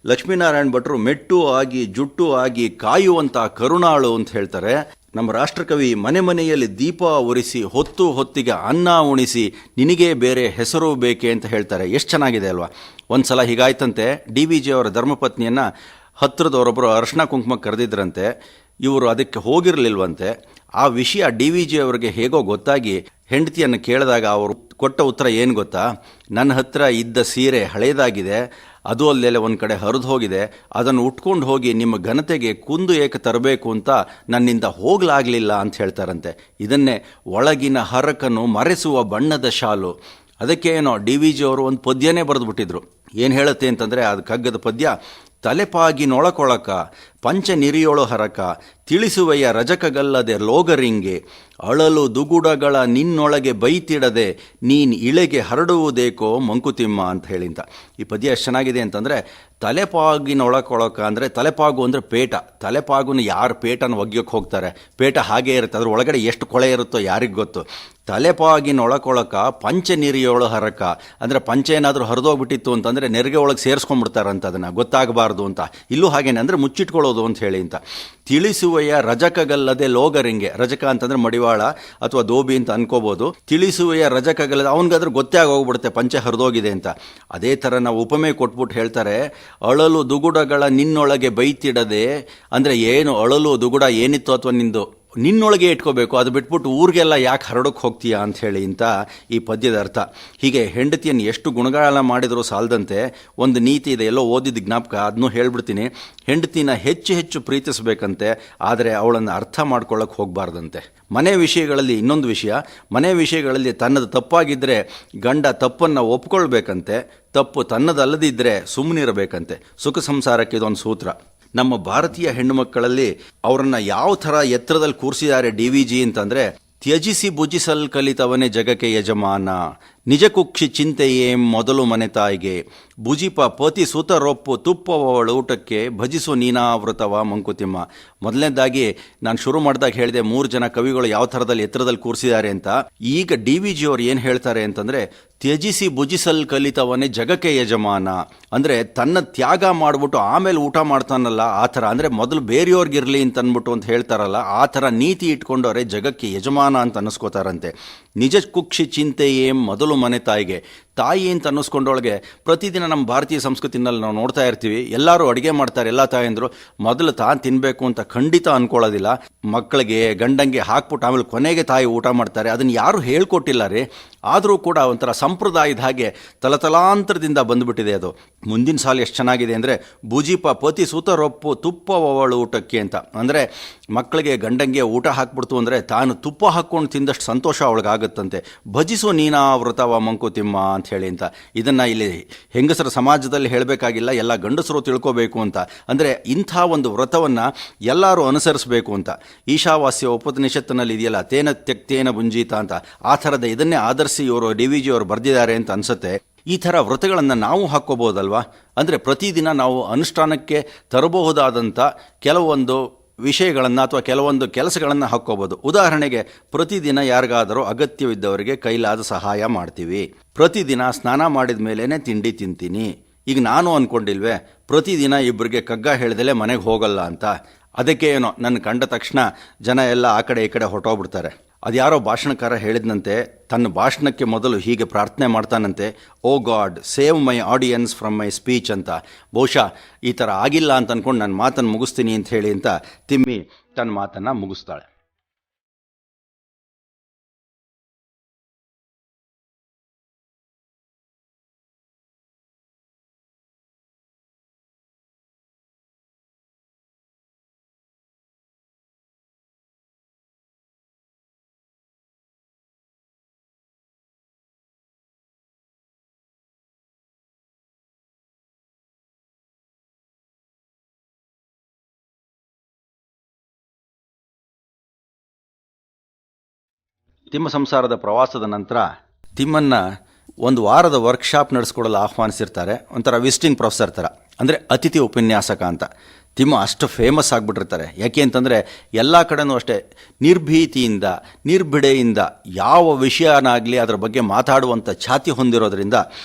ಲಕ್ಷ್ಮೀನಾರಾಯಣ ಭಟ್ರು ಮೆಟ್ಟು ಆಗಿ ಜುಟ್ಟು ಆಗಿ ಕಾಯುವಂಥ ಕರುಣಾಳು ಅಂತ ಹೇಳ್ತಾರೆ. ನಮ್ಮ ರಾಷ್ಟ್ರಕವಿ ಮನೆ ಮನೆಯಲ್ಲಿ ದೀಪ ಉರಿಸಿ ಹೊತ್ತು ಹೊತ್ತಿಗೆ ಅನ್ನ ಉಣಿಸಿ ನಿನಗೆ ಬೇರೆ ಹೆಸರು ಬೇಕೆ ಅಂತ ಹೇಳ್ತಾರೆ. ಎಷ್ಟು ಚೆನ್ನಾಗಿದೆ ಅಲ್ವಾ? ಒಂದು ಸಲ ಹೀಗಾಯ್ತಂತೆ, DVG ಅವರ ಧರ್ಮಪತ್ನಿಯನ್ನು ಹತ್ತಿರದವರೊಬ್ಬರು ಅರ್ಶಿನ ಕುಂಕುಮ ಕರೆದಿದ್ರಂತೆ. ಇವರು ಅದಕ್ಕೆ ಹೋಗಿರಲಿಲ್ವಂತೆ. ಆ ವಿಷಯ DVG ಅವರಿಗೆ ಹೇಗೋ ಗೊತ್ತಾಗಿ ಹೆಂಡತಿಯನ್ನು ಕೇಳಿದಾಗ ಅವರು ಕೊಟ್ಟ ಉತ್ತರ ಏನು ಗೊತ್ತಾ? ನನ್ನ ಹತ್ರ ಇದ್ದ ಸೀರೆ ಹಳೇದಾಗಿದೆ, ಅದು ಅಲ್ಲೆಲ್ಲ ಒಂದು ಕಡೆ ಹರಿದು ಹೋಗಿದೆ, ಅದನ್ನು ಉಟ್ಕೊಂಡು ಹೋಗಿ ನಿಮ್ಮ ಘನತೆಗೆ ಕುಂದು ಏಕೆ ತರಬೇಕು ಅಂತ ನನ್ನಿಂದ ಹೋಗಲಾಗಲಿಲ್ಲ ಅಂತ ಹೇಳ್ತಾರಂತೆ. ಇದನ್ನೇ ಒಳಗಿನ ಹರಕನು ಮರೆಸುವ ಬಣ್ಣದ ಶಾಲು. ಅದಕ್ಕೆ ಏನೋ DVG ಅವರು ಒಂದು ಪದ್ಯನೇ ಬರೆದುಬಿಟ್ಟಿದ್ರು. ಏನು ಹೇಳುತ್ತೆ ಅಂತಂದರೆ, ಅದು ಕಗ್ಗದ ಪದ್ಯ, ತಲೆಪಾಗಿ ನೊಳಕೊಳಕ ಪಂಚ ನಿರಿಯೋಳು ಹರಕ, ತಿಳಿಸುವೆಯ ರಜಕಗಲ್ಲದೆ ಲೋಗರಿಂಗೆ, ಅಳಲು ದುಗುಡಗಳ ನಿನ್ನೊಳಗೆ ಬೈತಿಡದೆ ನೀನ್ ಇಳೆಗೆ ಹರಡುವುದೇಕೋ ಮಂಕುತಿಮ್ಮ ಅಂತ ಹೇಳಿಂತ. ಈ ಪದ್ಯ ಎಷ್ಟು ಚೆನ್ನಾಗಿದೆ ಅಂತಂದರೆ, ತಲೆಪಾಗಿನೊಳಕೊಳಕ ಅಂದರೆ ತಲೆಪಾಗು ಅಂದರೆ ಪೇಟ. ತಲೆಪಾಗುನ ಯಾರು ಪೇಟನ ಒಗ್ಯೋಕ್ಕೆ ಹೋಗ್ತಾರೆ? ಪೇಟ ಹಾಗೇ ಇರುತ್ತೆ, ಅದ್ರ ಒಳಗಡೆ ಎಷ್ಟು ಕೊಳೆ ಇರುತ್ತೋ ಯಾರಿಗೆ ಗೊತ್ತು. ತಲೆಪಾಗಿನೊಳಕೊಳಕ ಪಂಚ ನೀರಿಯೋಳು ಹರಕ ಅಂದರೆ ಪಂಚ ಏನಾದರೂ ಹರಿದೋಗ್ಬಿಟ್ಟಿತ್ತು ಅಂತಂದರೆ ನೆರಿಗೆ ಒಳಗೆ ಸೇರಿಸ್ಕೊಂಡ್ಬಿಡ್ತಾರಂತ, ಅದನ್ನು ಗೊತ್ತಾಗಬಾರ್ದು ಅಂತ. ಇಲ್ಲೂ ಹಾಗೇನೆ, ಅಂದರೆ ಮುಚ್ಚಿಟ್ಕೊಳ್ಳೋದು ಅಂತ ಹೇಳಿ ಅಂತ. ತಿಳಿಸುವೆಯ ರಜಕಗಲ್ಲದೆ ಲೋಗರಿಂಗೆ, ರಜಕ ಅಂತಂದರೆ ಮಡಿವಾಳ ಅಥವಾ ದೋಬಿ ಅಂತ ಅನ್ಕೋಬೋದು. ತಿಳಿಸುವೆಯ ರಜಕಗಲ್ಲದೆ, ಅವನಿಗಾದ್ರೆ ಗೊತ್ತೇ ಆಗೋಗ್ಬಿಡುತ್ತೆ ಪಂಚೆ ಹರಿದೋಗಿದೆ ಅಂತ. ಅದೇ ಥರ ನಾವು ಉಪಮೆ ಕೊಟ್ಬಿಟ್ಟು ಹೇಳ್ತಾರೆ, ಅಳಲು ದುಗುಡಗಳ ನಿನ್ನೊಳಗೆ ಬೈತಿಡದೆ, ಅಂದರೆ ಏನು ಅಳಲು ದುಗುಡ ಏನಿತ್ತು ಅಥವಾ ನಿನ್ನೊಳಗೆ ಇಟ್ಕೋಬೇಕು, ಅದು ಬಿಟ್ಬಿಟ್ಟು ಊರಿಗೆಲ್ಲ ಯಾಕೆ ಹರಡೋಕ್ಕೆ ಹೋಗ್ತೀಯಾ ಅಂತ ಹೇಳಿ ಅಂತ ಈ ಪದ್ಯದ ಅರ್ಥ. ಹೀಗೆ ಹೆಂಡತಿಯನ್ನು ಎಷ್ಟು ಗುಣಗಾನ ಮಾಡಿದರೂ ಸಾಲದಂತೆ ಒಂದು ನೀತಿ ಇದೆ, ಎಲ್ಲೋ ಓದಿದ ಜ್ಞಾಪಕ, ಅದನ್ನೂ ಹೇಳ್ಬಿಡ್ತೀನಿ. ಹೆಂಡತಿನ ಹೆಚ್ಚು ಹೆಚ್ಚು ಪ್ರೀತಿಸಬೇಕಂತೆ, ಆದರೆ ಅವಳನ್ನು ಅರ್ಥ ಮಾಡ್ಕೊಳ್ಳೋಕೆ ಹೋಗಬಾರ್ದಂತೆ. ಮನೆ ವಿಷಯಗಳಲ್ಲಿ ಇನ್ನೊಂದು ವಿಷಯ, ಮನೆ ವಿಷಯಗಳಲ್ಲಿ ತನ್ನದು ತಪ್ಪಾಗಿದ್ದರೆ ಗಂಡ ತಪ್ಪನ್ನು ಒಪ್ಕೊಳ್ಬೇಕಂತೆ, ತಪ್ಪು ತನ್ನದಲ್ಲದಿದ್ದರೆ ಸುಮ್ಮನಿರಬೇಕಂತೆ. ಸುಖ ಸಂಸಾರಕ್ಕೆ ಇದೊಂದು ಸೂತ್ರ. ನಮ್ಮ ಭಾರತೀಯ ಹೆಣ್ಣು ಮಕ್ಕಳಲ್ಲಿ ಅವರನ್ನ ಯಾವ ಥರ ಎತ್ತರದಲ್ಲಿ ಕೂರಿಸಿದ್ದಾರೆ DVG ಅಂತಂದರೆ, ತ್ಯಜಿಸಿ ಭುಜಿಸಲ್ ಕಲಿತವನೇ ಜಗಕ್ಕೆ ಯಜಮಾನ, ನಿಜ ಕುಕ್ಷಿ ಚಿಂತೆಯೇ ಮೊದಲು ಮನೆ ತಾಯಿಗೆ, ಭುಜಿಪ ಪತಿ ಸುತರೊಪ್ಪು ತುಪ್ಪವಳ ಊಟಕ್ಕೆ, ಭಜಿಸು ನೀನಾವೃತವ ಮಂಕುತಿಮ್ಮ. ಮೊದಲನೇದಾಗಿ ನಾನು ಶುರು ಮಾಡಿದಾಗ ಹೇಳಿದೆ 3 ಜನ ಕವಿಗಳು ಯಾವ ಥರದಲ್ಲಿ ಎತ್ತರದಲ್ಲಿ ಕೂರಿಸಿದ್ದಾರೆ ಅಂತ. ಈಗ DVG ಅವರು ಏನು ಹೇಳ್ತಾರೆ ಅಂತಂದರೆ, ತ್ಯಜಿಸಿ ಭುಜಿಸಲ್ ಕಲಿತವನೇ ಜಗಕ್ಕೆ ಯಜಮಾನ. ಅಂದರೆ ತನ್ನ ತ್ಯಾಗ ಮಾಡಿಬಿಟ್ಟು ಆಮೇಲೆ ಊಟ ಮಾಡ್ತಾನಲ್ಲ ಆ ಥರ, ಅಂದರೆ ಮೊದಲು ಬೇರೆಯವ್ರಿಗಿರಲಿ ಅಂತ ಅಂದ್ಬಿಟ್ಟು ಅಂತ ಹೇಳ್ತಾರಲ್ಲ, ಆ ಥರ ನೀತಿ ಇಟ್ಕೊಂಡವರೇ ಜಗಕ್ಕೆ ಯಜಮಾನ ಅಂತ ಅನ್ನಿಸ್ಕೋತಾರಂತೆ. ನಿಜ ಕುಕ್ಷಿ ಚಿಂತೆಯೇ ಮೊದಲು ಮನೆ ತಾಯಿಗೆ. ತಾಯಿ ಅಂತ ಅನ್ನಿಸ್ಕೊಂಡೊಳಗೆ ಪ್ರತಿದಿನ ನಮ್ಮ ಭಾರತೀಯ ಸಂಸ್ಕೃತಿನಲ್ಲಿ ನಾವು ನೋಡ್ತಾ ಇರ್ತೀವಿ, ಎಲ್ಲರೂ ಅಡುಗೆ ಮಾಡ್ತಾರೆ, ಎಲ್ಲ ತಾಯಂದರು ಮೊದಲು ತಾನು ತಿನ್ನಬೇಕು ಅಂತ ಖಂಡಿತ ಅನ್ಕೊಳ್ಳೋದಿಲ್ಲ. ಮಕ್ಕಳಿಗೆ ಗಂಡಂಗೆ ಹಾಕ್ಬಿಟ್ಟು ಆಮೇಲೆ ಕೊನೆಗೆ ತಾಯಿ ಊಟ ಮಾಡ್ತಾರೆ. ಅದನ್ನು ಯಾರು ಹೇಳ್ಕೊಟ್ಟಿಲ್ಲ ರೀ. ಆದರೂ ಕೂಡ ಒಂಥರ ಸಂಪ್ರದಾಯದ ಹಾಗೆ ತಲತಲಾಂತರದಿಂದ ಬಂದುಬಿಟ್ಟಿದೆ ಅದು. ಮುಂದಿನ ಸಾಲು ಎಷ್ಟು ಚೆನ್ನಾಗಿದೆ ಅಂದರೆ, ಭುಜಿಪ ಪತಿ ಸುತರೊಪ್ಪು ತುಪ್ಪವಳು ಊಟಕ್ಕೆ ಅಂತ. ಅಂದರೆ ಮಕ್ಕಳಿಗೆ ಗಂಡಂಗೆ ಊಟ ಹಾಕ್ಬಿಡ್ತು ಅಂದರೆ ತಾನು ತುಪ್ಪ ಹಾಕ್ಕೊಂಡು ತಿಂದಷ್ಟು ಸಂತೋಷ ಅವಳಿಗಾಗುತ್ತಂತೆ. ಭಜಿಸು ನೀನಾವೃತವ ಮಂಕುತಿಮ್ಮ ಅಂತ ಹೇಳಿ ಅಂತ. ಇದನ್ನು ಇಲ್ಲಿ ಹೆಂಗಸರ ಸಮಾಜದಲ್ಲಿ ಹೇಳಬೇಕಾಗಿಲ್ಲ, ಎಲ್ಲ ಗಂಡಸರು ತಿಳ್ಕೋಬೇಕು ಅಂತ. ಅಂದರೆ ಇಂಥ ಒಂದು ವ್ರತವನ್ನು ಎಲ್ಲರೂ ಅನುಸರಿಸಬೇಕು ಅಂತ. ಈಶಾವಾಸ್ಯ ಉಪನಿಷತ್ತಿನಲ್ಲಿ ಇದೆಯಲ್ಲ, ತೇನ ತ್ಯಕ್ತೇನ ಭುಂಜೀತ ಅಂತ, ಆ ಥರದ ಇದನ್ನೇ ಆಧರಿಸಿ ಇವರು DVG ಅವರು ಬರೆದಿದ್ದಾರೆ ಅಂತ ಅನಿಸುತ್ತೆ. ಈ ಥರ ವ್ರತಗಳನ್ನು ನಾವು ಹಾಕ್ಕೋಬೋದಲ್ವಾ? ಅಂದರೆ ಪ್ರತಿದಿನ ನಾವು ಅನುಷ್ಠಾನಕ್ಕೆ ತರಬಹುದಾದಂಥ ಕೆಲವೊಂದು ವಿಷಯಗಳನ್ನು ಅಥವಾ ಕೆಲವೊಂದು ಕೆಲಸಗಳನ್ನು ಹಾಕ್ಕೋಬೋದು. ಉದಾಹರಣೆಗೆ, ಪ್ರತಿದಿನ ಯಾರಿಗಾದರೂ ಅಗತ್ಯವಿದ್ದವರಿಗೆ ಕೈಲಾದ ಸಹಾಯ ಮಾಡ್ತೀವಿ. ಪ್ರತಿದಿನ ಸ್ನಾನ ಮಾಡಿದ ಮೇಲೇ ತಿಂಡಿ ತಿಂತೀನಿ. ಈಗ ನಾನು ಅಂದ್ಕೊಂಡಿಲ್ವೇ ಪ್ರತಿದಿನ ಇಬ್ಬರಿಗೆ ಕಗ್ಗ ಹೇಳ್ದಲೇ ಮನೆಗೆ ಹೋಗಲ್ಲ ಅಂತ. ಅದಕ್ಕೆ ಏನೋ ನನ್ನ ಕಂಡ ತಕ್ಷಣ ಜನ ಎಲ್ಲ ಆ ಕಡೆ ಈ ಕಡೆ ಹೊರಟೋಗ್ಬಿಡ್ತಾರೆ. ಅದ್ಯಾರೋ ಭಾಷಣಕಾರ ಹೇಳಿದಂತೆ, ತನ್ನ ಭಾಷಣಕ್ಕೆ ಮೊದಲು ಹೀಗೆ ಪ್ರಾರ್ಥನೆ ಮಾಡ್ತಾನಂತೆ, O God save my audience from my speech ಅಂತ. ಬಹುಶಃ ಈ ಥರ ಆಗಿಲ್ಲ ಅಂತ ಅಂದ್ಕೊಂಡು ನನ್ನ ಮಾತನ್ನು ಮುಗಿಸ್ತೀನಿ ಅಂತ ಹೇಳಿ ಅಂತ ತಿಮ್ಮಿ ತನ್ನ ಮಾತನ್ನು ಮುಗಿಸ್ತಾಳೆ. ತಿಮ್ಮ ಸಂಸಾರದ ಪ್ರವಾಸದ ನಂತರ ತಿಮ್ಮನ್ನ ಒಂದು ವಾರದ ವರ್ಕ್ಶಾಪ್ ನಡೆಸ್ಕೊಡಲು ಆಹ್ವಾನಿಸಿರ್ತಾರೆ. ಒಂಥರ ವಿಸಿಟಿಂಗ್ ಪ್ರೊಫೆಸರ್ ಥರ, ಅಂದರೆ ಅತಿಥಿ ಉಪನ್ಯಾಸಕ ಅಂತ. ತಿಮ್ಮ ಅಷ್ಟು ಫೇಮಸ್ ಆಗಿಬಿಟ್ಟಿರ್ತಾರೆ. ಯಾಕೆ ಅಂತಂದರೆ ಎಲ್ಲ ಕಡೆನೂ ಅಷ್ಟೇ ನಿರ್ಭೀತಿಯಿಂದ ನಿರ್ಭಿಡೆಯಿಂದ ಯಾವ ವಿಷಯನಾಗಲಿ ಅದರ ಬಗ್ಗೆ ಮಾತಾಡುವಂಥ ಛಾತಿ ಹೊಂದಿರೋದ್ರಿಂದ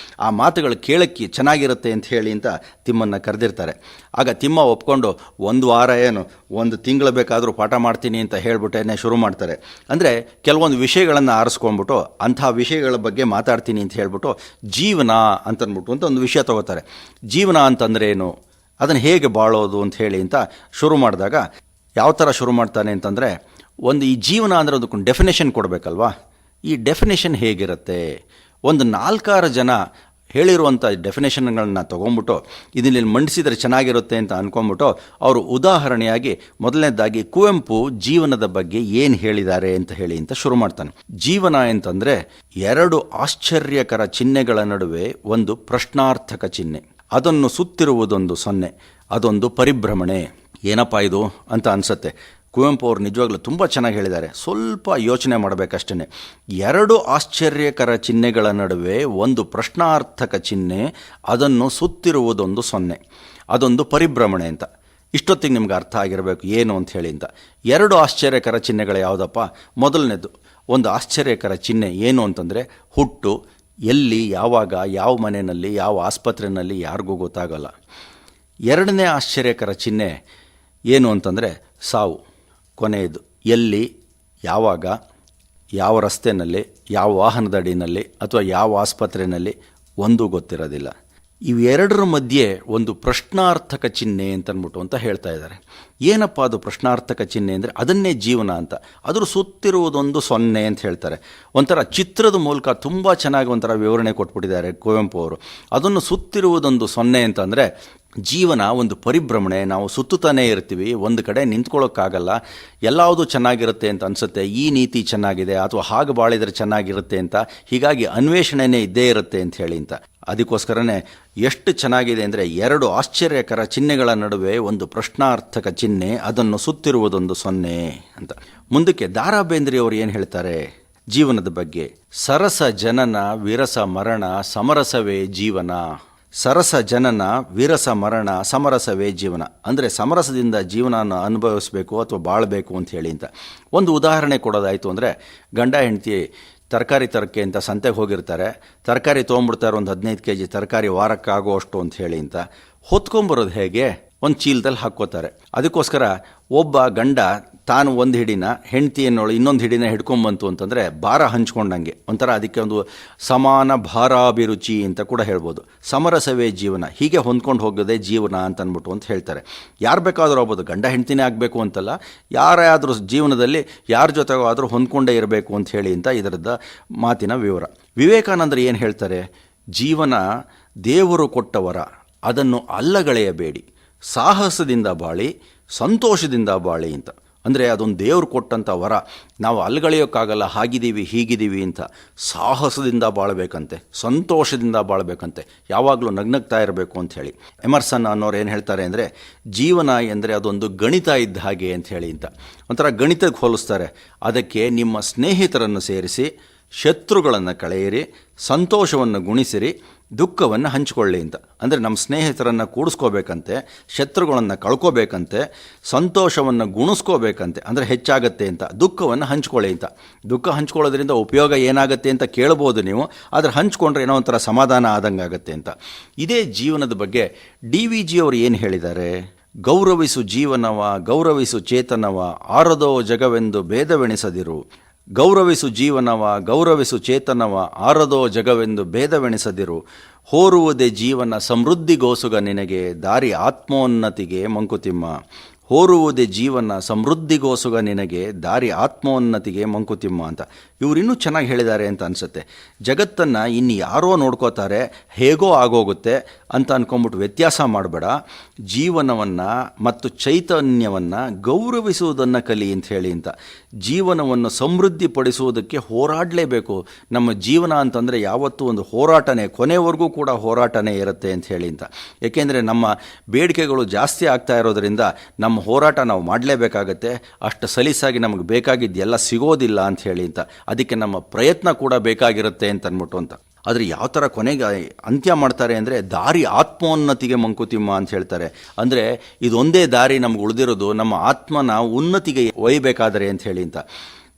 ಆ ಮಾತುಗಳು ಕೇಳಕ್ಕೆ ಚೆನ್ನಾಗಿರುತ್ತೆ ಅಂತ ಹೇಳಿ ಅಂತ ತಿಮ್ಮನ್ನು ಕರೆದಿರ್ತಾರೆ. ಆಗ ತಿಮ್ಮ ಒಪ್ಕೊಂಡು ಒಂದು ವಾರ ಏನು ಒಂದು ತಿಂಗಳು ಬೇಕಾದರೂ ಪಾಠ ಮಾಡ್ತೀನಿ ಅಂತ ಹೇಳಿಬಿಟ್ಟೇನೆ ಶುರು ಮಾಡ್ತಾರೆ. ಅಂದರೆ ಕೆಲವೊಂದು ವಿಷಯಗಳನ್ನು ಆರಿಸ್ಕೊಂಡ್ಬಿಟ್ಟು ಅಂಥ ವಿಷಯಗಳ ಬಗ್ಗೆ ಮಾತಾಡ್ತೀನಿ ಅಂತ ಹೇಳ್ಬಿಟ್ಟು ಜೀವನ ಅಂತಂದ್ಬಿಟ್ಟು ಅಂತ ಒಂದು ವಿಷಯ ತಗೋತಾರೆ. ಜೀವನ ಅಂತಂದರೆ ಏನು, ಅದನ್ನು ಹೇಗೆ ಬಾಳೋದು ಅಂತ ಹೇಳಿ ಅಂತ ಶುರು ಮಾಡಿದಾಗ ಯಾವ ಥರ ಶುರು ಮಾಡ್ತಾನೆ ಅಂತಂದರೆ, ಒಂದು ಈ ಜೀವನ ಅಂದರೆ ಅದಕ್ಕೆ ಡೆಫಿನೇಷನ್ ಕೊಡಬೇಕಲ್ವಾ. ಈ ಡೆಫಿನೇಷನ್ ಹೇಗಿರುತ್ತೆ, ಒಂದು 4-6 ಜನ ಹೇಳಿರುವಂಥ ಡೆಫಿನೇಷನ್ಗಳನ್ನ ತೊಗೊಂಬಿಟ್ಟು ಇದನ್ನು ಮಂಡಿಸಿದರೆ ಚೆನ್ನಾಗಿರುತ್ತೆ ಅಂತ ಅಂದ್ಕೊಂಬಿಟ್ಟು ಅವರು ಉದಾಹರಣೆಯಾಗಿ ಮೊದಲನೇದಾಗಿ ಕುವೆಂಪು ಜೀವನದ ಬಗ್ಗೆ ಏನು ಹೇಳಿದ್ದಾರೆ ಅಂತ ಹೇಳಿ ಅಂತ ಶುರು ಮಾಡ್ತಾನೆ. ಜೀವನ ಅಂತಂದರೆ 2 ಆಶ್ಚರ್ಯಕರ ಚಿಹ್ನೆಗಳ ನಡುವೆ ಒಂದು ಪ್ರಶ್ನಾರ್ಥಕ ಚಿಹ್ನೆ, ಅದನ್ನು ಸುತ್ತಿರುವುದೊಂದು 0, ಅದೊಂದು ಪರಿಭ್ರಮಣೆ. ಏನಪ್ಪ ಇದು ಅಂತ ಅನಿಸುತ್ತೆ. ಕುವೆಂಪು ಅವರು ನಿಜವಾಗ್ಲೂ ತುಂಬ ಚೆನ್ನಾಗಿ ಹೇಳಿದ್ದಾರೆ. ಸ್ವಲ್ಪ ಯೋಚನೆ ಮಾಡಬೇಕಷ್ಟೇ. 2 ಆಶ್ಚರ್ಯಕರ ಚಿಹ್ನೆಗಳ ನಡುವೆ ಒಂದು ಪ್ರಶ್ನಾರ್ಥಕ ಚಿಹ್ನೆ, ಅದನ್ನು ಸುತ್ತಿರುವುದೊಂದು 0, ಅದೊಂದು ಪರಿಭ್ರಮಣೆ ಅಂತ. ಇಷ್ಟೊತ್ತಿಗೆ ನಿಮ್ಗೆ ಅರ್ಥ ಆಗಿರಬೇಕು ಏನು ಅಂತ ಹೇಳಿ ಅಂತ. 2 ಆಶ್ಚರ್ಯಕರ ಚಿಹ್ನೆಗಳು ಯಾವುದಪ್ಪ? ಮೊದಲನೇದು ಒಂದು ಆಶ್ಚರ್ಯಕರ ಚಿಹ್ನೆ ಏನು ಅಂತಂದರೆ ಹುಟ್ಟು. ಎಲ್ಲಿ, ಯಾವಾಗ, ಯಾವ ಮನೆಯಲ್ಲಿ, ಯಾವ ಆಸ್ಪತ್ರೆಯಲ್ಲಿ ಯಾರಿಗೂ ಗೊತ್ತಾಗಲ್ಲ. 2ನೇ ಆಶ್ಚರ್ಯಕರ ಚಿಹ್ನೆ ಏನು ಅಂತಂದರೆ ಸಾವು, ಕೊನೆಯದು. ಎಲ್ಲಿ, ಯಾವಾಗ, ಯಾವ ರಸ್ತೆಯಲ್ಲಿ, ಯಾವ ವಾಹನದ ಅಡಿನಲ್ಲಿ ಅಥವಾ ಯಾವ ಆಸ್ಪತ್ರೆಯಲ್ಲಿ ಒಂದೂ ಗೊತ್ತಿರೋದಿಲ್ಲ. ಇವೆರಡರ ಮಧ್ಯೆ ಒಂದು ಪ್ರಶ್ನಾರ್ಥಕ ಚಿಹ್ನೆ ಅಂತನ್ಬಿಟ್ಟು ಅಂತ ಹೇಳ್ತಾ ಇದ್ದಾರೆ. ಏನಪ್ಪ ಅದು ಪ್ರಶ್ನಾರ್ಥಕ ಚಿಹ್ನೆ ಅಂದರೆ ಅದನ್ನೇ ಜೀವನ ಅಂತ. ಅದರ ಸುತ್ತಿರುವುದೊಂದು 0 ಅಂತ ಹೇಳ್ತಾರೆ. ಒಂಥರ ಚಿತ್ರದ ಮೂಲಕ ತುಂಬ ಚೆನ್ನಾಗಿ ಒಂಥರ ವಿವರಣೆ ಕೊಟ್ಬಿಟ್ಟಿದ್ದಾರೆ ಕುವೆಂಪು ಅವರು. ಅದನ್ನು ಸುತ್ತಿರುವುದೊಂದು 0 ಅಂತಂದರೆ ಜೀವನ ಒಂದು ಪರಿಭ್ರಮಣೆ. ನಾವು ಸುತ್ತುತ್ತಾನೇ ಇರ್ತೀವಿ, ಒಂದು ಕಡೆ ನಿಂತ್ಕೊಳ್ಳೋಕ್ಕಾಗಲ್ಲ. ಎಲ್ಲಾವುದು ಚೆನ್ನಾಗಿರುತ್ತೆ ಅಂತ ಅನಿಸುತ್ತೆ, ಈ ನೀತಿ ಚೆನ್ನಾಗಿದೆ ಅಥವಾ ಹಾಗೆ ಬಾಳಿದರೆ ಚೆನ್ನಾಗಿರುತ್ತೆ ಅಂತ. ಹೀಗಾಗಿ ಅನ್ವೇಷಣೆನೇ ಇದ್ದೇ ಇರುತ್ತೆ ಅಂತ ಹೇಳಿ ಅಂತ. ಅದಕ್ಕೋಸ್ಕರನೇ ಎಷ್ಟು ಚೆನ್ನಾಗಿದೆ ಅಂದರೆ, ಎರಡು ಆಶ್ಚರ್ಯಕರ ಚಿಹ್ನೆಗಳ ನಡುವೆ ಒಂದು ಪ್ರಶ್ನಾರ್ಥಕ ಚಿಹ್ನೆ, ಅದನ್ನು ಸುತ್ತಿರುವುದೊಂದು ಸೊನ್ನೆ ಅಂತ. ಮುಂದಕ್ಕೆ ದ ರಾ ಬೇಂದ್ರೆಯವರು ಏನು ಹೇಳ್ತಾರೆ ಜೀವನದ ಬಗ್ಗೆ? ಸರಸ ಜನನ ವಿರಸ ಮರಣ ಸಮರಸವೇ ಜೀವನ. ಸರಸ ಜನನ ವಿರಸ ಮರಣ ಸಮರಸವೇ ಜೀವನ. ಅಂದರೆ ಸಮರಸದಿಂದ ಜೀವನ ಅನುಭವಿಸಬೇಕು ಅಥವಾ ಬಾಳಬೇಕು ಅಂತ ಹೇಳಿ ಅಂತ. ಒಂದು ಉದಾಹರಣೆ ಕೊಡೋದಾಯಿತು ಅಂದರೆ, ಗಂಡ ಹೆಂಡತಿ ತರಕಾರಿ ತರಕ್ಕೆ ಅಂತ ಸಂತೆಗೆ ಹೋಗಿರ್ತಾರೆ. ತರಕಾರಿ ತೊಗೊಂಡ್ಬಿಡ್ತಾರೆ, ಒಂದು 15 kg ತರಕಾರಿ ವಾರಕ್ಕಾಗುವಷ್ಟು ಅಂತ ಹೇಳಿ ಅಂತ. ಹೊತ್ಕೊಂಬರೋದು ಹೇಗೆ? ಒಂದು ಚೀಲದಲ್ಲಿ ಹಾಕ್ಕೋತಾರೆ. ಅದಕ್ಕೋಸ್ಕರ ಒಬ್ಬ ಗಂಡ ತಾನು ಒಂದು ಹಿಡಿನ, ಹೆಂಡತಿ ಅನ್ನೋಳು ಇನ್ನೊಂದು ಹಿಡಿನ ಹಿಡ್ಕೊಂಬಂತು ಅಂತಂದರೆ ಭಾರ ಹಂಚ್ಕೊಂಡಂಗೆ ಒಂಥರ. ಅದಕ್ಕೆ ಒಂದು ಸಮಾನ ಭಾರಾಭಿರುಚಿ ಅಂತ ಕೂಡ ಹೇಳ್ಬೋದು. ಸಮರಸವೇ ಜೀವನ, ಹೀಗೆ ಹೊಂದ್ಕೊಂಡು ಹೋಗೋದೇ ಜೀವನ ಅಂತ ಅಂದ್ಬಿಟ್ಟು ಅಂತ ಹೇಳ್ತಾರೆ. ಯಾರು ಬೇಕಾದರೂ ಆಗ್ಬೋದು, ಗಂಡ ಹೆಂಡ್ತಿನೇ ಆಗಬೇಕು ಅಂತಲ್ಲ, ಯಾರಾದರೂ ಜೀವನದಲ್ಲಿ ಯಾರ ಜೊತೆಗೂ ಆದರೂ ಹೊಂದ್ಕೊಂಡೇ ಇರಬೇಕು ಅಂತ ಹೇಳಿ ಅಂತ ಇದರದ ಮಾತಿನ ವಿವರ. ವಿವೇಕಾನಂದರು ಏನು ಹೇಳ್ತಾರೆ? ಜೀವನ ದೇವರು ಕೊಟ್ಟ ವರ, ಅದನ್ನು ಅಲ್ಲಗಳೆಯಬೇಡಿ, ಸಾಹಸದಿಂದ ಬಾಳಿ, ಸಂತೋಷದಿಂದ ಬಾಳಿ ಅಂತ. ಅಂದರೆ ಅದೊಂದು ದೇವರು ಕೊಟ್ಟಂಥ ವರ, ನಾವು ಅಲ್ಗಳೆಯೋಕ್ಕಾಗಲ್ಲ, ಹಾಗಿದ್ದೀವಿ ಹೀಗಿದ್ದೀವಿ ಅಂತ. ಸಾಹಸದಿಂದ ಬಾಳಬೇಕಂತೆ, ಸಂತೋಷದಿಂದ ಬಾಳಬೇಕಂತೆ, ಯಾವಾಗಲೂ ನಗ್ನಗ್ತಾ ಇರಬೇಕು ಅಂತ ಹೇಳಿ. ಎಮರ್ಸನ್ ಅನ್ನೋರು ಏನು ಹೇಳ್ತಾರೆ ಅಂದರೆ, ಜೀವನ ಎಂದರೆ ಅದೊಂದು ಗಣಿತ ಇದ್ದ ಹಾಗೆ ಅಂತ ಹೇಳಿ ಅಂತ. ಒಂಥರ ಗಣಿತಕ್ಕೆ ಹೋಲಿಸ್ತಾರೆ. ಅದಕ್ಕೆ ನಿಮ್ಮ ಸ್ನೇಹಿತರನ್ನು ಸೇರಿಸಿ, ಶತ್ರುಗಳನ್ನು ಕಳೆಯಿರಿ, ಸಂತೋಷವನ್ನು ಗುಣಿಸಿರಿ, ದುಃಖವನ್ನು ಹಂಚಿಕೊಳ್ಳಿ ಅಂತ. ಅಂದರೆ ನಮ್ಮ ಸ್ನೇಹಿತರನ್ನು ಕೂಡಿಸ್ಕೋಬೇಕಂತೆ, ಶತ್ರುಗಳನ್ನು ಕಳ್ಕೋಬೇಕಂತೆ, ಸಂತೋಷವನ್ನು ಗುಣಿಸ್ಕೋಬೇಕಂತೆ, ಅಂದರೆ ಹೆಚ್ಚಾಗತ್ತೆ ಅಂತ. ದುಃಖವನ್ನು ಹಂಚ್ಕೊಳ್ಳಿ ಅಂತ. ದುಃಖ ಹಂಚ್ಕೊಳ್ಳೋದ್ರಿಂದ ಉಪಯೋಗ ಏನಾಗುತ್ತೆ ಅಂತ ಕೇಳ್ಬೋದು ನೀವು, ಆದರೆ ಹಂಚ್ಕೊಂಡ್ರೆ ಏನೋ ಒಂಥರ ಸಮಾಧಾನ ಆದಂಗೆ ಆಗುತ್ತೆ ಅಂತ. ಇದೇ ಜೀವನದ ಬಗ್ಗೆ DVG ಅವರು ಏನು ಹೇಳಿದ್ದಾರೆ? ಗೌರವಿಸು ಜೀವನವ, ಗೌರವಿಸು ಚೇತನವ, ಆರದೋ ಜಗವೆಂದು ಭೇದವೆಣಿಸದಿರು. ಗೌರವಿಸು ಜೀವನವ, ಗೌರವಿಸು ಚೇತನವ, ಆರದೋ ಜಗವೆಂದು ಭೇದವೆಣಿಸದಿರು. ಹೋರುವುದೇ ಜೀವನ ಸಮೃದ್ಧಿಗೋಸುಗ ನಿನಗೆ, ದಾರಿ ಆತ್ಮೋನ್ನತಿಗೆ ಮಂಕುತಿಮ್ಮ. ಹೋರುವುದೇ ಜೀವನ ಸಮೃದ್ಧಿಗೋಸುಗ ನಿನಗೆ, ದಾರಿ ಆತ್ಮೋನ್ನತಿಗೆ ಮಂಕುತಿಮ್ಮ ಅಂತ. ಇವರು ಇನ್ನೂ ಚೆನ್ನಾಗಿ ಹೇಳಿದ್ದಾರೆ ಅಂತ ಅನಿಸುತ್ತೆ. ಜಗತ್ತನ್ನು ಇನ್ನು ಯಾರೋ ನೋಡ್ಕೋತಾರೆ, ಹೇಗೋ ಆಗೋಗುತ್ತೆ ಅಂತ ಅಂದ್ಕೊಂಬಿಟ್ಟು ವ್ಯತ್ಯಾಸ ಮಾಡಬೇಡ. ಜೀವನವನ್ನು ಮತ್ತು ಚೈತನ್ಯವನ್ನು ಗೌರವಿಸುವುದನ್ನು ಕಲಿ ಅಂತ ಹೇಳಿ ಅಂತ. ಜೀವನವನ್ನು ಸಮೃದ್ಧಿಪಡಿಸುವುದಕ್ಕೆ ಹೋರಾಡಲೇಬೇಕು. ನಮ್ಮ ಜೀವನ ಅಂತಂದರೆ ಯಾವತ್ತೂ ಒಂದು ಹೋರಾಟನೇ, ಕೊನೆವರೆಗೂ ಕೂಡ ಹೋರಾಟನೇ ಇರುತ್ತೆ ಅಂತ ಹೇಳಿ ಅಂತ. ಏಕೆಂದರೆ ನಮ್ಮ ಬೇಡಿಕೆಗಳು ಜಾಸ್ತಿ ಆಗ್ತಾ ಇರೋದರಿಂದ ನಮ್ಮ ಹೋರಾಟ ನಾವು ಮಾಡಲೇಬೇಕಾಗತ್ತೆ. ಅಷ್ಟು ಸಲೀಸಾಗಿ ನಮಗೆ ಬೇಕಾಗಿದ್ದೆಲ್ಲ ಸಿಗೋದಿಲ್ಲ ಅಂತ ಹೇಳಿ ಅಂತ. ಅದಕ್ಕೆ ನಮ್ಮ ಪ್ರಯತ್ನ ಕೂಡ ಬೇಕಾಗಿರುತ್ತೆ ಅಂತ ಅಂದ್ಬಿಟ್ಟು ಅಂತ. ಆದರೆ ಯಾವ ಥರ ಕೊನೆಗೆ ಅಂತ್ಯ ಮಾಡ್ತಾರೆ ಅಂದರೆ, ದಾರಿ ಆತ್ಮೋನ್ನತಿಗೆ ಮಂಕುತಿಮ್ಮ ಅಂತ ಹೇಳ್ತಾರೆ. ಅಂದರೆ ಇದೊಂದೇ ದಾರಿ ನಮ್ಗೆ ಉಳಿದಿರೋದು ನಮ್ಮ ಆತ್ಮನ ಉನ್ನತಿಗೆ ಒಯ್ಯಬೇಕಾದರೆ ಅಂತ ಹೇಳಿ ಅಂತ.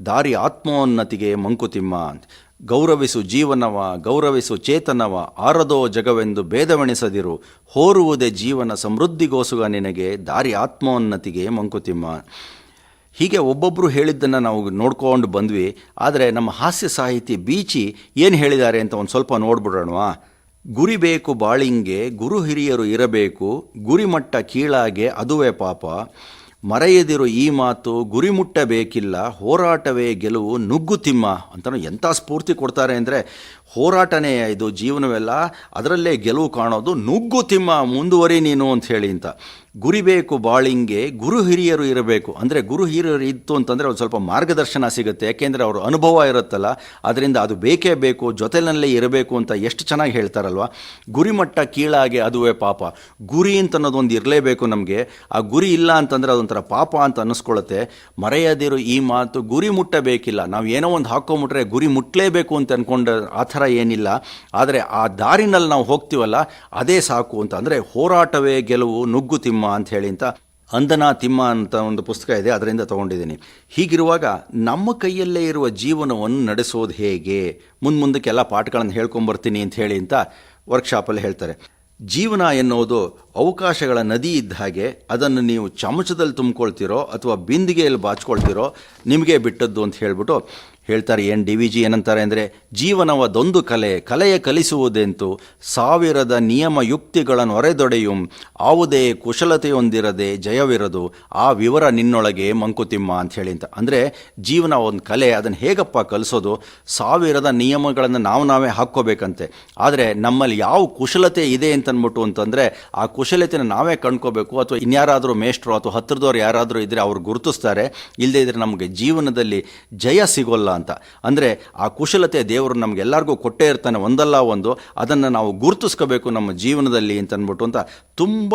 ದಾರಿ ಆತ್ಮೋನ್ನತಿಗೆ ಮಂಕುತಿಮ್ಮ ಅಂತ. ಗೌರವಿಸು ಜೀವನವ, ಗೌರವಿಸು ಚೇತನವ, ಆರದೋ ಜಗವೆಂದು ಭೇದವೆಣಿಸದಿರು. ಹೋರುವುದೇ ಜೀವನ ಸಮೃದ್ಧಿಗೋಸುಗ ನಿನಗೆ, ದಾರಿ ಆತ್ಮೋನ್ನತಿಗೆ ಮಂಕುತಿಮ್ಮ. ಹೀಗೆ ಒಬ್ಬೊಬ್ಬರು ಹೇಳಿದ್ದನ್ನು ನಾವು ನೋಡ್ಕೊಂಡು ಬಂದ್ವಿ. ಆದರೆ ನಮ್ಮ ಹಾಸ್ಯ ಸಾಹಿತಿ ಬೀಚಿ ಏನು ಹೇಳಿದ್ದಾರೆ ಅಂತ ಒಂದು ಸ್ವಲ್ಪ ನೋಡ್ಬಿಡೋಣವಾ? ಗುರಿ ಬೇಕು ಬಾಳಿಂಗೆ, ಗುರು ಹಿರಿಯರು ಇರಬೇಕು, ಗುರಿಮಟ್ಟ ಕೀಳಾಗೆ ಅದುವೇ ಪಾಪ. ಮರೆಯದಿರು ಈ ಮಾತು, ಗುರಿ ಮುಟ್ಟಬೇಕಿಲ್ಲ, ಹೋರಾಟವೇ ಗೆಲುವು ನುಗ್ಗುತಿಮ್ಮ ಅಂತ. ಎಂಥ ಸ್ಫೂರ್ತಿ ಕೊಡ್ತಾರೆ ಅಂದರೆ, ಹೋರಾಟನೇ ಇದು ಜೀವನವೆಲ್ಲ, ಅದರಲ್ಲೇ ಗೆಲುವು ಕಾಣೋದು, ನುಗ್ಗುತಿಮ್ಮ ಮುಂದುವರಿ ನೀನು ಅಂತ ಹೇಳಿ ಅಂತ. ಗುರಿ ಬೇಕು ಬಾಳಿಂಗೆ, ಗುರು ಹಿರಿಯರು ಇರಬೇಕು. ಅಂದರೆ ಗುರು ಹಿರಿಯರು ಇತ್ತು ಅಂತಂದರೆ ಒಂದು ಸ್ವಲ್ಪ ಮಾರ್ಗದರ್ಶನ ಸಿಗುತ್ತೆ. ಯಾಕೆಂದರೆ ಅವರು ಅನುಭವ ಇರುತ್ತಲ್ಲ, ಅದರಿಂದ ಅದು ಬೇಕೇ ಬೇಕು, ಜೊತೆಯಲ್ಲೇ ಇರಬೇಕು ಅಂತ ಎಷ್ಟು ಚೆನ್ನಾಗಿ ಹೇಳ್ತಾರಲ್ವ. ಗುರಿಮಟ್ಟ ಕೀಳಾಗೆ ಅದುವೇ ಪಾಪ. ಗುರಿ ಅಂತ ಅನ್ನೋದೊಂದು ಇರಲೇಬೇಕು ನಮಗೆ. ಆ ಗುರಿ ಇಲ್ಲ ಅಂತಂದರೆ ಅದೊಂಥರ ಪಾಪ ಅಂತ ಅನ್ನಿಸ್ಕೊಳ್ಳುತ್ತೆ. ಮರೆಯದಿರು ಈ ಮಾತು, ಗುರಿ ಮುಟ್ಟಬೇಕಿಲ್ಲ. ನಾವು ಏನೋ ಒಂದು ಹಾಕ್ಕೊಂಬಿಟ್ರೆ ಗುರಿ ಮುಟ್ಟಲೇಬೇಕು ಅಂತ ಅಂದ್ಕೊಂಡು ಆ ಥರ ಏನಿಲ್ಲ. ಆದರೆ ಆ ದಾರಿನಲ್ಲಿ ನಾವು ಹೋಗ್ತೀವಲ್ಲ, ಅದೇ ಸಾಕು ಅಂತ. ಅಂದರೆ ಹೋರಾಟವೇ ಗೆಲುವು, ನುಗ್ಗುತಿಮ್ಮ ಅಂತ ಹೇಳಿ ಅಂತ. ಅಂದನಾ ತಿಮ್ಮ ಅಂತ ಒಂದು ಪುಸ್ತಕ ಇದೆ, ಅದರಿಂದ ತೊಗೊಂಡಿದ್ದೀನಿ. ಹೀಗಿರುವಾಗ ನಮ್ಮ ಕೈಯಲ್ಲೇ ಇರುವ ಜೀವನವನ್ನು ನಡೆಸೋದು ಹೇಗೆ? ಮುಂದಕ್ಕೆಲ್ಲ ಪಾಠಗಳನ್ನು ಹೇಳ್ಕೊಂಬರ್ತೀನಿ ಅಂತ ಹೇಳಿ ಅಂತ ವರ್ಕ್ಶಾಪಲ್ಲಿ ಹೇಳ್ತಾರೆ. ಜೀವನ ಎನ್ನುವುದು ಅವಕಾಶಗಳ ನದಿ ಇದ್ದ ಹಾಗೆ. ಅದನ್ನು ನೀವು ಚಮಚದಲ್ಲಿ ತುಂಬಿಕೊಳ್ತಿರೋ ಅಥವಾ ಬಿಂದಿಗೆಯಲ್ಲಿ ಬಾಚ್ಕೊಳ್ತಿರೋ ನಿಮಗೆ ಬಿಟ್ಟದ್ದು ಅಂತ ಹೇಳಿಬಿಟ್ಟು ಹೇಳ್ತಾರೆ. ಏನು ಡಿ ವಿ ಜಿ ಏನಂತಾರೆ ಅಂದರೆ, ಜೀವನವದೊಂದು ಕಲೆಯ ಕಲಿಸುವುದೆಂತು, ಸಾವಿರದ ನಿಯಮ ಯುಕ್ತಿಗಳನ್ನು ಒರೆದೊಡೆಯುಂ, ಯಾವುದೇ ಕುಶಲತೆಯೊಂದಿರದೆ ಜಯವಿರದು, ಆ ವಿವರ ನಿನ್ನೊಳಗೆ ಮಂಕುತಿಮ್ಮ ಅಂತ ಹೇಳಿ ಅಂತ. ಅಂದರೆ ಜೀವನ ಒಂದು ಕಲೆ, ಅದನ್ನು ಹೇಗಪ್ಪ ಕಲಿಸೋದು? ಸಾವಿರದ ನಿಯಮಗಳನ್ನು ನಾವೇ ಹಾಕ್ಕೋಬೇಕಂತೆ. ಆದರೆ ನಮ್ಮಲ್ಲಿ ಯಾವ ಕುಶಲತೆ ಇದೆ ಅಂತಂದರೆ ಆ ಕುಶಲತೆನ ನಾವೇ ಕಂಡ್ಕೋಬೇಕು, ಅಥವಾ ಇನ್ಯಾರಾದರೂ ಮೇಷ್ಟ್ರು ಅಥವಾ ಹತ್ತಿರದವ್ರು ಯಾರಾದರೂ ಇದ್ದರೆ ಅವ್ರು ಗುರುತಿಸ್ತಾರೆ. ಇಲ್ಲದೇ ಇದ್ದರೆ ನಮಗೆ ಜೀವನದಲ್ಲಿ ಜಯ ಸಿಗೋಲ್ಲ ಅಂತ. ಅಂದರೆ ಆ ಕುಶಲತೆ ದೇವರು ನಮಗೆಲ್ಲರಿಗೂ ಕೊಟ್ಟೇ ಇರ್ತಾನೆ, ಒಂದಲ್ಲ ಒಂದು. ಅದನ್ನು ನಾವು ಗುರುತಿಸ್ಕೋಬೇಕು ನಮ್ಮ ಜೀವನದಲ್ಲಿ ಅಂತಂದ್ಬಿಟ್ಟು ಅಂತ ತುಂಬ